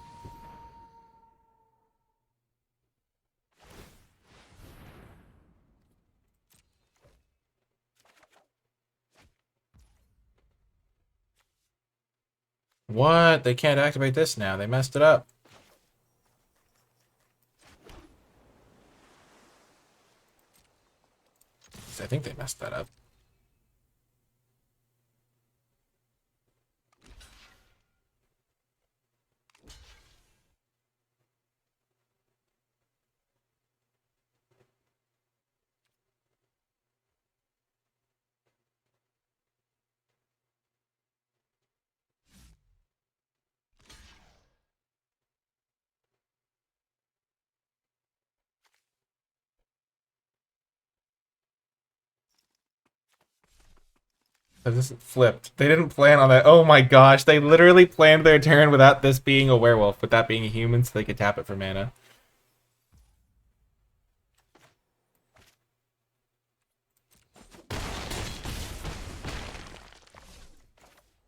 What? They can't activate this now. They messed it up. I think they messed that up. This flipped. They didn't plan on that. Oh my gosh, they literally planned their turn without this being a werewolf, with that being a human, so they could tap it for mana.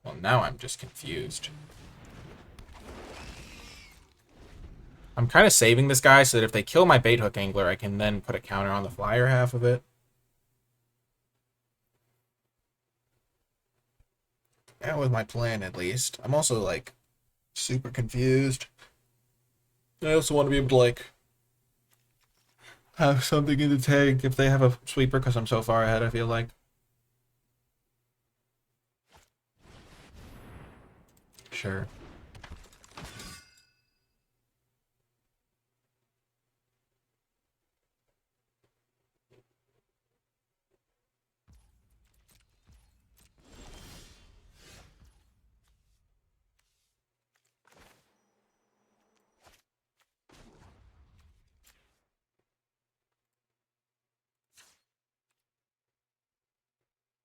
Well, now I'm just confused. I'm kind of saving this guy so that if they kill my bait hook angler, I can then put a counter on the flyer half of it. That was my plan, at least. I'm also, like, super confused. I also want to be able to, like, have something in the tank if they have a sweeper, because I'm so far ahead, I feel like. Sure.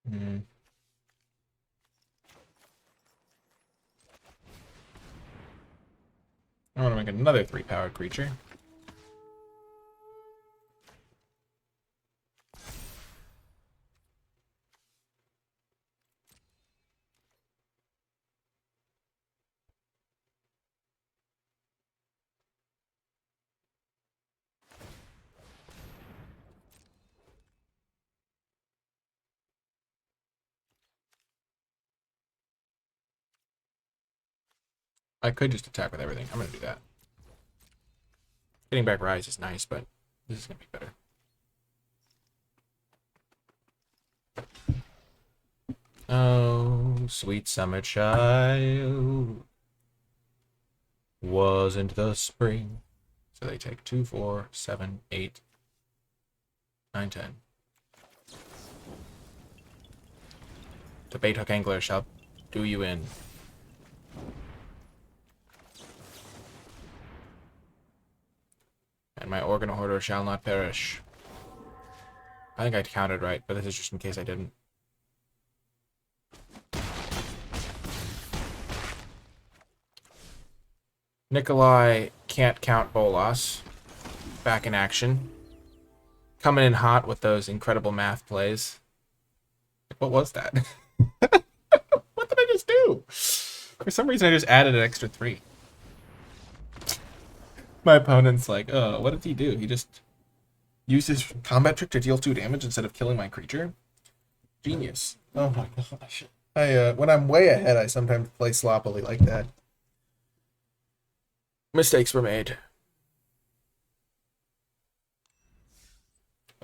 Hmm. I want to make another 3-powered creature. I could just attack with everything. I'm going to do that. Getting back Rise is nice, but this is going to be better. Oh, sweet summer child. Wasn't the spring. So they take 2, 4, 7, 8, 9, 10. The bait hook angler shall do you in. And my organ hoarder shall not perish. I think I counted right, but this is just in case I didn't. Nikolai can't count Bolas. Back in action. Coming in hot with those incredible math plays. What was that? What did I just do? For some reason, I just added an extra 3. My opponent's like, oh, what did he do? He just used his combat trick to deal 2 damage instead of killing my creature? Genius. Oh my gosh. When I'm way ahead, I sometimes play sloppily like that. Mistakes were made.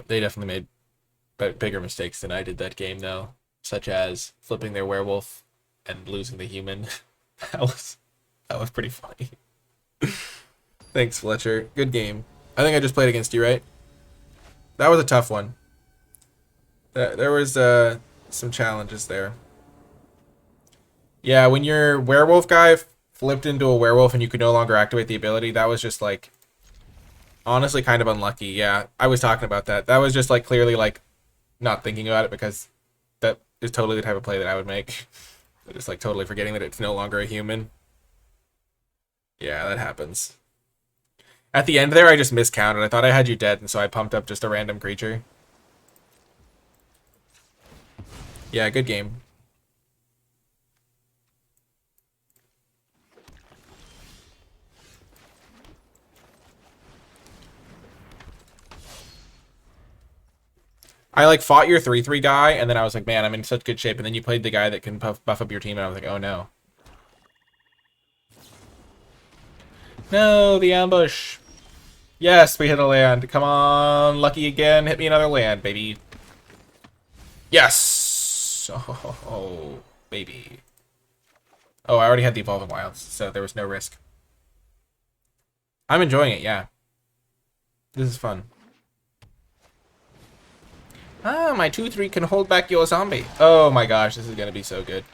They definitely made bigger mistakes than I did that game, though, such as flipping their werewolf and losing the human. that was pretty funny. Thanks, Fletcher. Good game. I think I just played against you, right? That was a tough one. There was some challenges there. Yeah, when your werewolf guy flipped into a werewolf and you could no longer activate the ability, that was just like honestly kind of unlucky. Yeah, I was talking about that. That was just like clearly like not thinking about it because that is totally the type of play that I would make. Just like totally forgetting that it's no longer a human. Yeah, that happens. At the end there, I just miscounted. I thought I had you dead, and so I pumped up just a random creature. Yeah, good game. I like fought your 3/3 guy, and then I was like, man, I'm in such good shape. And then you played the guy that can buff up your team, and I was like, oh no. No, the ambush. Yes, we hit a land. Come on, lucky again. Hit me another land, baby. Yes. Oh, baby. Oh, I already had the Evolving Wilds, so there was no risk. I'm enjoying it, yeah. This is fun. Ah, my 2/3 can hold back your zombie. Oh my gosh, this is gonna be so good.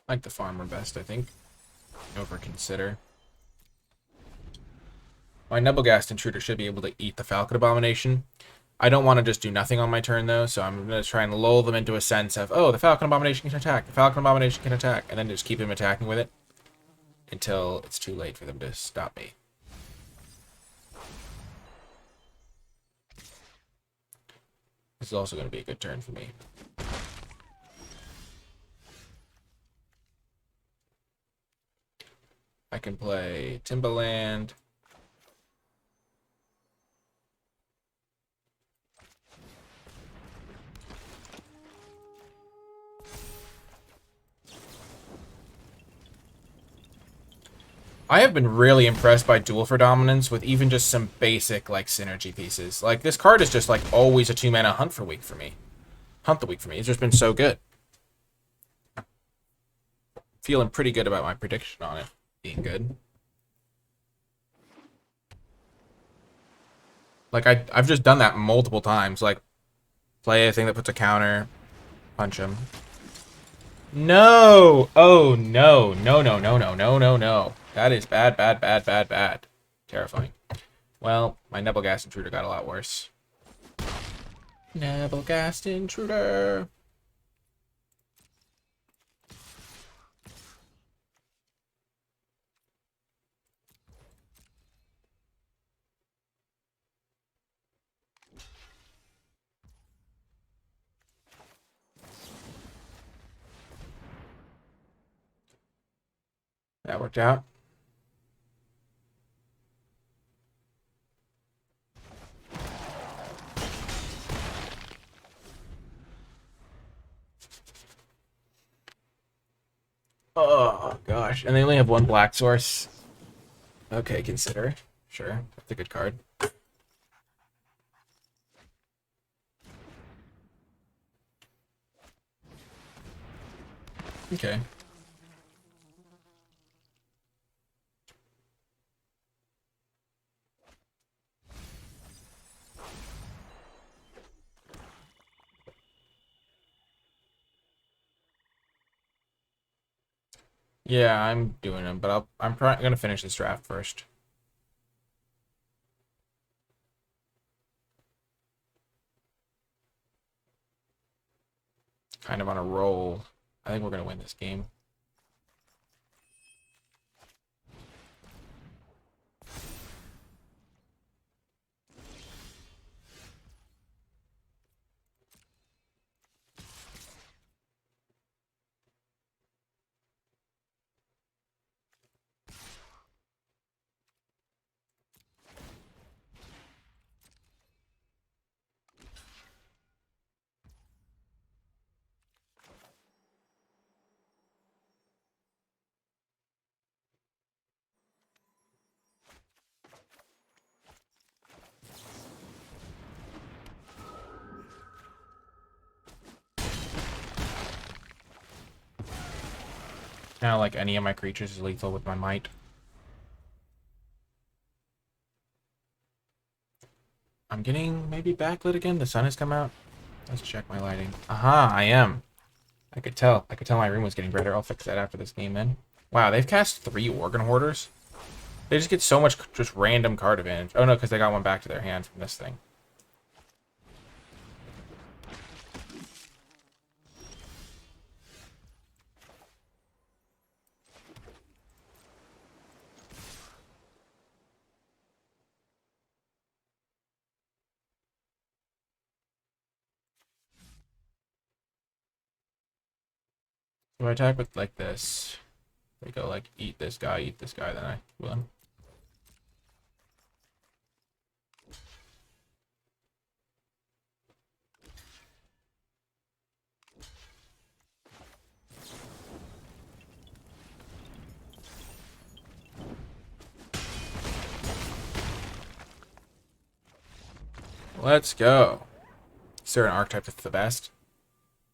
Like the farmer best, I think. Over consider. My Nebelgast Intruder should be able to eat the Falcon Abomination. I don't want to just do nothing on my turn, though, so I'm going to try and lull them into a sense of, oh, the Falcon Abomination can attack, the Falcon Abomination can attack, and then just keep them attacking with it until it's too late for them to stop me. This is also going to be a good turn for me. I can play Timberland. I have been really impressed by Duel for Dominance with even just some basic, like, synergy pieces. Like, this card is just, like, always a 2-mana Hunt the week for me. It's just been so good. Feeling pretty good about my prediction on it being good. Like, I've just done that multiple times. Like, play a thing that puts a counter, punch him. No! Oh, no. No, no, no, no, no, no, no. That is bad, bad, bad, bad, bad. Terrifying. Well, my Nebelgast Intruder got a lot worse. Nebelgast Intruder. That worked out. Oh, gosh. And they only have one black source. Okay, consider. Sure. That's a good card. Okay. Yeah, I'm doing them, but I'm gonna finish this draft first. Kind of on a roll. I think we're gonna win this game. Now, like any of my creatures is lethal with my might. I'm getting maybe backlit again. The sun has come out. Let's check my lighting. Aha, I am. I could tell. I could tell my room was getting brighter. I'll fix that after this game then. Wow, they've cast 3 Organ Hoarders. They just get so much just random card advantage. Oh no, because they got one back to their hand from this thing. If I attack with like this, they go like eat this guy, then I win. Let's go. Is there an archetype that's the best?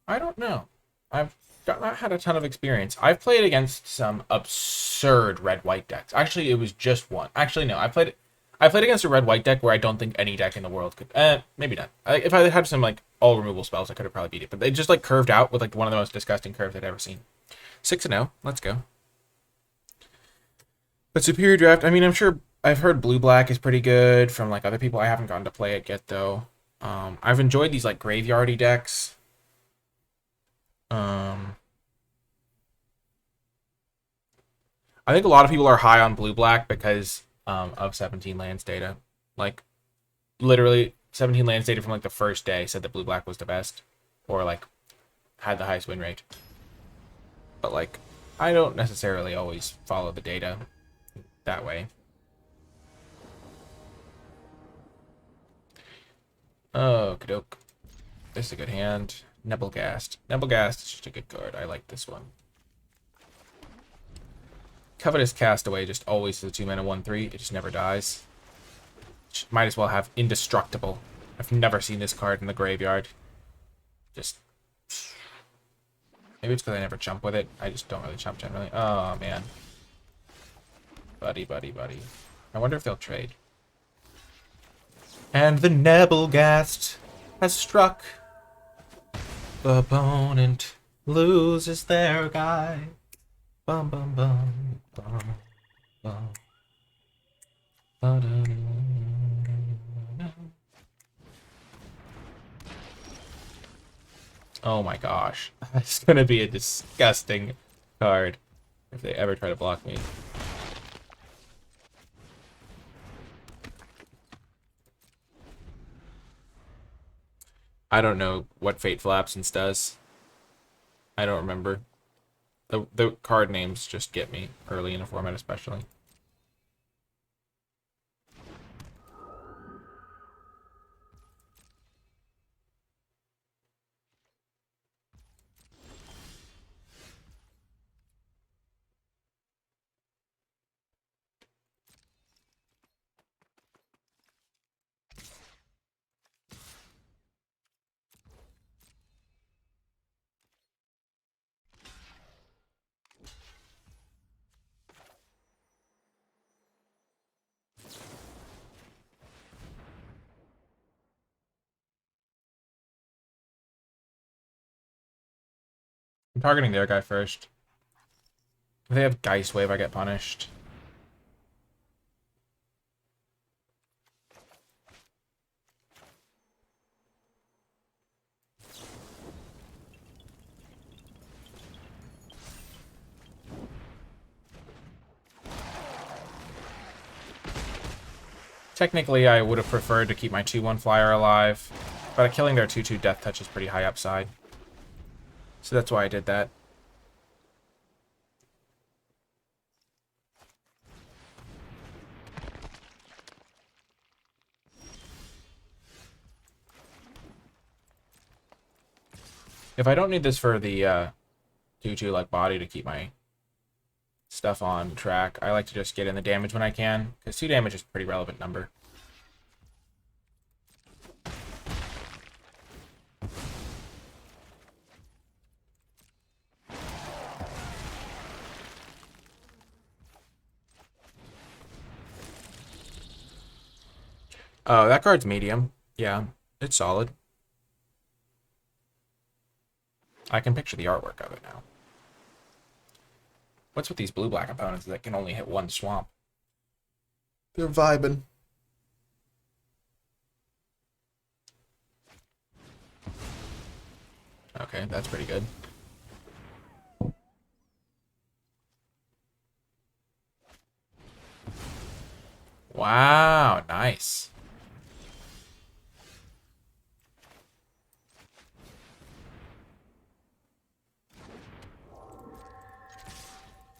I don't know. I've not had a ton of experience. I've played against some absurd red-white decks. Actually, it was just one. Actually, no. I played against a red-white deck where I don't think any deck in the world could. Maybe not. If I had some like all removal spells, I could have probably beat it. But they just like curved out with like one of the most disgusting curves I'd ever seen. 6-0. Let's go. But superior draft. I mean, I'm sure I've heard blue-black is pretty good from like other people. I haven't gotten to play it yet though. I've enjoyed these like graveyardy decks. I think a lot of people are high on blue-black because of 17 lands data. Like, literally, 17 lands data from like the first day said that blue-black was the best, or like had the highest win rate. But like, I don't necessarily always follow the data that way. Oh, kadoke. This is a good hand. Nebelgast. Nebelgast is just a good card. I like this one. Covetous Castaway just always is a 2-mana 1/3. It just never dies. Might as well have Indestructible. I've never seen this card in the graveyard. Just... Maybe it's because I never chump with it. I just don't really chump generally. Oh, man. Buddy, buddy, buddy. I wonder if they'll trade. And the Nebelgast has struck. The opponent loses their guy. Bum, bum, bum, bum, bum. Oh my gosh. It's gonna be a disgusting card if they ever try to block me. I don't know what Fateful Absence does. I don't remember. The card names just get me early in a format especially. I'm targeting their guy first. If they have Geist Wave, I get punished. Technically, I would have preferred to keep my 2/1 flyer alive, but killing their 2/2 Death Touch is pretty high upside. So that's why I did that. If I don't need this for the 2/2 like body to keep my stuff on track, I like to just get in the damage when I can, because 2 damage is a pretty relevant number. Oh, that card's medium. Yeah, it's solid. I can picture the artwork of it now. What's with these blue-black opponents that can only hit one swamp? They're vibing. Okay, that's pretty good. Wow, nice.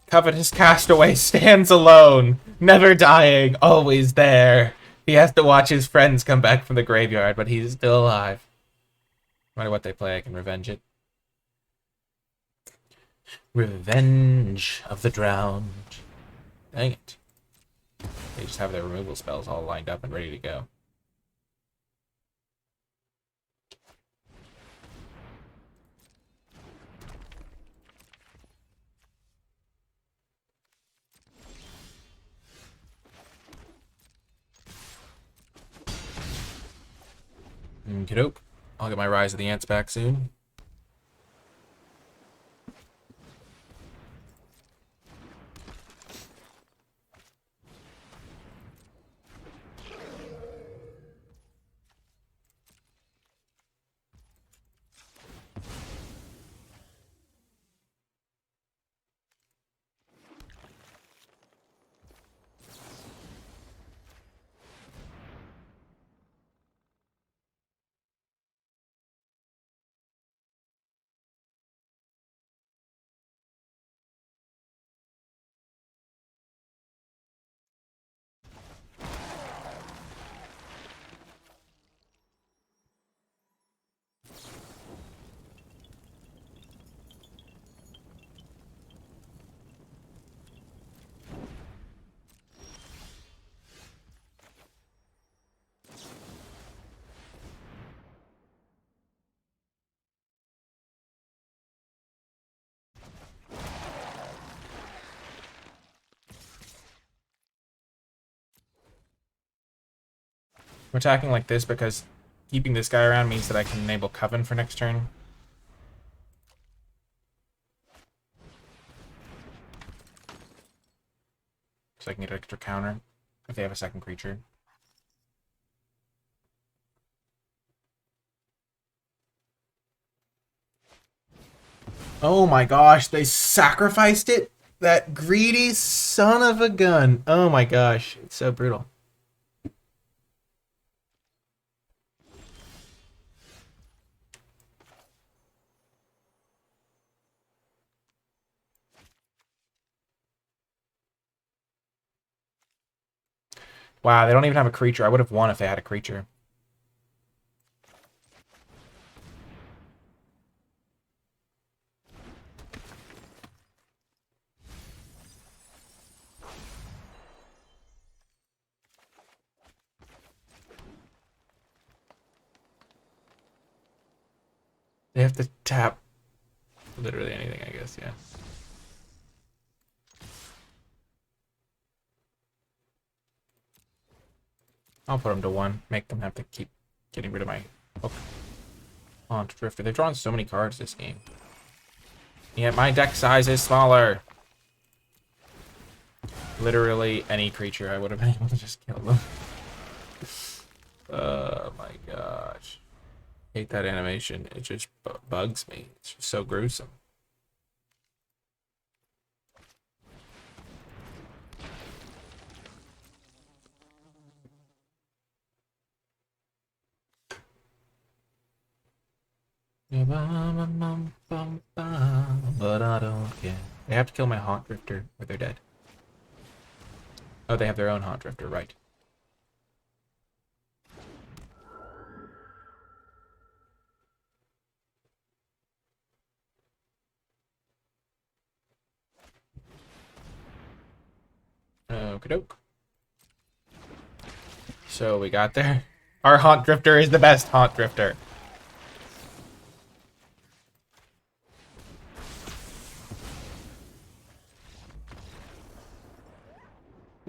Covetous Castaway stands alone, never dying, always there. He has to watch his friends come back from the graveyard, but he's still alive. No matter what they play, I can revenge it. Revenge of the Drowned. Dang it. They just have their removal spells all lined up and ready to go. Okey-doke. I'll get my Rise of the Ants back soon. I'm attacking like this because keeping this guy around means that I can enable Coven for next turn. So I can get an extra counter if they have a second creature. Oh my gosh, they sacrificed it? That greedy son of a gun. Oh my gosh, it's so brutal. Wow, they don't even have a creature. I would have won if they had a creature. They have to tap literally anything, I guess, yeah. I'll put them to 1. Make them have to keep getting rid of my Haunt Drifter. They've drawn so many cards this game. Yet my deck size is smaller. Literally any creature I would have been able to just kill them. Oh my gosh. Hate that animation. It just bugs me. It's just so gruesome. But I don't care. They have to kill my Haunt Drifter or they're dead. Oh, they have their own Haunt Drifter, right. Okey-doke. So we got there. Our Haunt Drifter is the best Haunt Drifter.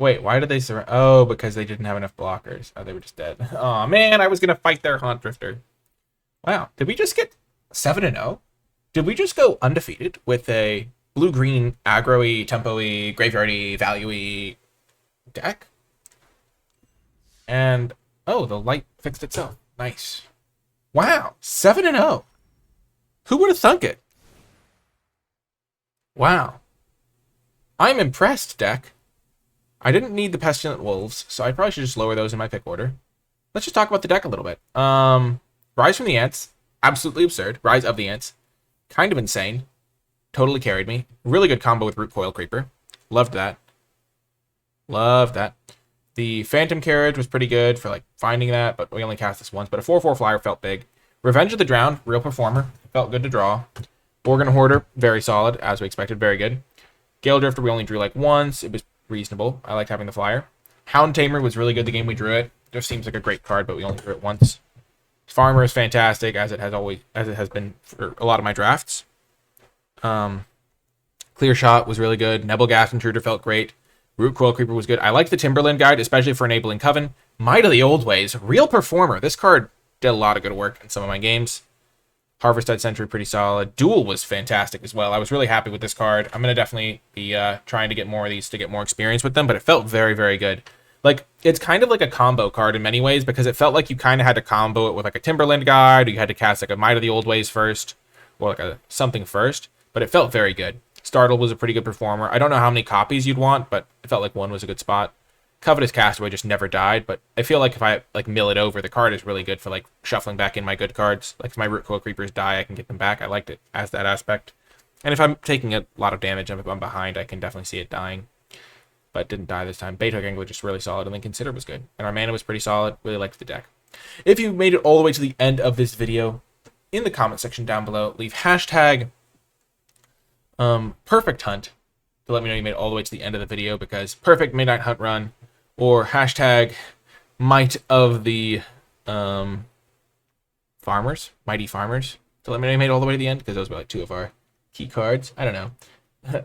Wait, why did they surrender? Oh, because they didn't have enough blockers. Oh, they were just dead. Oh man, I was gonna fight their Haunt Drifter. Wow, did we just get 7-0? Did we just go undefeated with a blue-green aggro-y, tempo-y, graveyard-y, value-y deck? And oh, the light fixed itself. Nice. Wow, 7-0. Who would have thunk it? Wow. I'm impressed, deck. I didn't need the Pestilent Wolves, so I probably should just lower those in my pick order. Let's just talk about the deck a little bit. Rise from the Ants. Absolutely absurd. Rise of the Ants. Kind of insane. Totally carried me. Really good combo with Root Coil Creeper. Loved that. Loved that. The Phantom Carriage was pretty good for like finding that, but we only cast this once. But a 4/4 flyer felt big. Revenge of the Drowned, real performer. Felt good to draw. Organ Hoarder, very solid, as we expected. Very good. Gale Drifter, we only drew like once. It was reasonable. I liked having the flyer. Hound Tamer was really good the game we drew it. Just seems like a great card, but we only drew it once. Farmer is fantastic, as it has been for a lot of my drafts. Clear Shot was really good. Nebelgast Intruder felt great. Root Coil Creeper was good. I liked the Timberland Guide, especially for enabling Coven. Might of the Old Ways, real performer. This card did a lot of good work in some of my games. Harvestide Sentry, pretty solid. Duel was fantastic as well. I was really happy with this card. I'm going to definitely be trying to get more of these to get more experience with them, but it felt very, very good. Like, it's kind of like a combo card in many ways, because it felt like you kind of had to combo it with like a Timberland Guide, or you had to cast like a Might of the Old Ways first, or like a something first, but it felt very good. Startle was a pretty good performer. I don't know how many copies you'd want, but it felt like one was a good spot. Covetous Castaway just never died, but I feel like if I like mill it over, the card is really good for like shuffling back in my good cards. Like if my Root Coil Creepers die, I can get them back. I liked it as that aspect. And if I'm taking a lot of damage, if I'm behind, I can definitely see it dying. But didn't die this time. Bait Hook Angler just really solid, and then Consider was good. And our mana was pretty solid. Really liked the deck. If you made it all the way to the end of this video, in the comment section down below, leave hashtag perfect hunt to let me know you made it all the way to the end of the video, because perfect midnight hunt run, or hashtag might of the farmers, mighty farmers, to let me know you made it all the way to the end, because those were like two of our key cards. I don't know.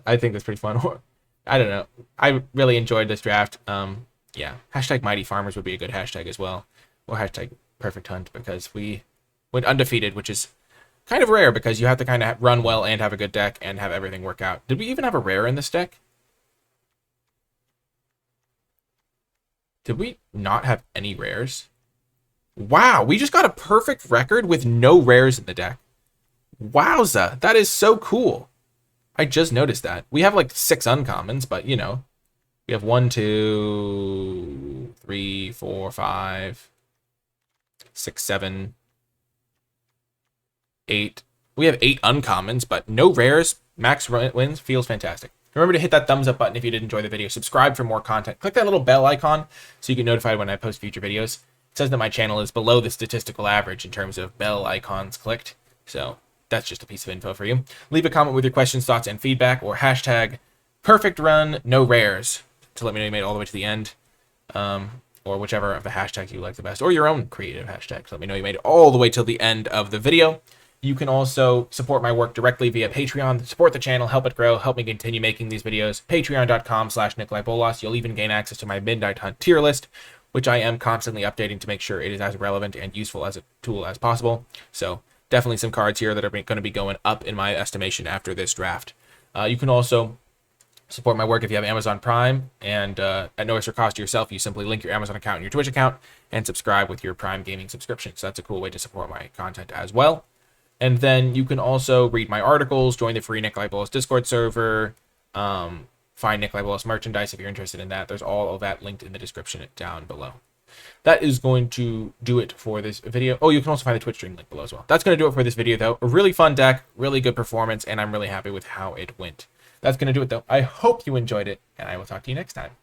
I think that's pretty fun. Or I don't know. I really enjoyed this draft. Yeah, hashtag mighty farmers would be a good hashtag as well, or hashtag perfect hunt, because we went undefeated, which is kind of rare, because you have to kind of run well and have a good deck and have everything work out. Did we even have a rare in this deck? Did we not have any rares? Wow, we just got a perfect record with no rares in the deck. Wowza, that is so cool. I just noticed that. We have like 6 uncommons, but you know, we have 1, 2, 3, 4, 5, 6, 7, 8. We have 8 uncommons, but no rares. Max wins. Feels fantastic. Remember to hit that thumbs up button if you did enjoy the video. Subscribe for more content. Click that little bell icon so you get notified when I post future videos. It says that my channel is below the statistical average in terms of bell icons clicked. So that's just a piece of info for you. Leave a comment with your questions, thoughts, and feedback, or hashtag perfect run, no rares, to let me know you made it all the way to the end. Or whichever of the hashtags you like the best, or your own creative hashtag to let me know you made it all the way till the end of the video. You can also support my work directly via Patreon, support the channel, help it grow, help me continue making these videos. Patreon.com/NicolaiBolas. You'll even gain access to my Midnight Hunt tier list, which I am constantly updating to make sure it is as relevant and useful as a tool as possible. So definitely some cards here that are going to be going up in my estimation after this draft. You can also support my work if you have Amazon Prime, and at no extra cost to yourself, you simply link your Amazon account and your Twitch account and subscribe with your Prime Gaming subscription. So that's a cool way to support my content as well. And then you can also read my articles, join the free NicolaiBolas Discord server, find NicolaiBolas merchandise if you're interested in that. There's all of that linked in the description down below. That is going to do it for this video. Oh, you can also find the Twitch stream link below as well. That's going to do it for this video, though. A really fun deck, really good performance, and I'm really happy with how it went. That's going to do it, though. I hope you enjoyed it, and I will talk to you next time.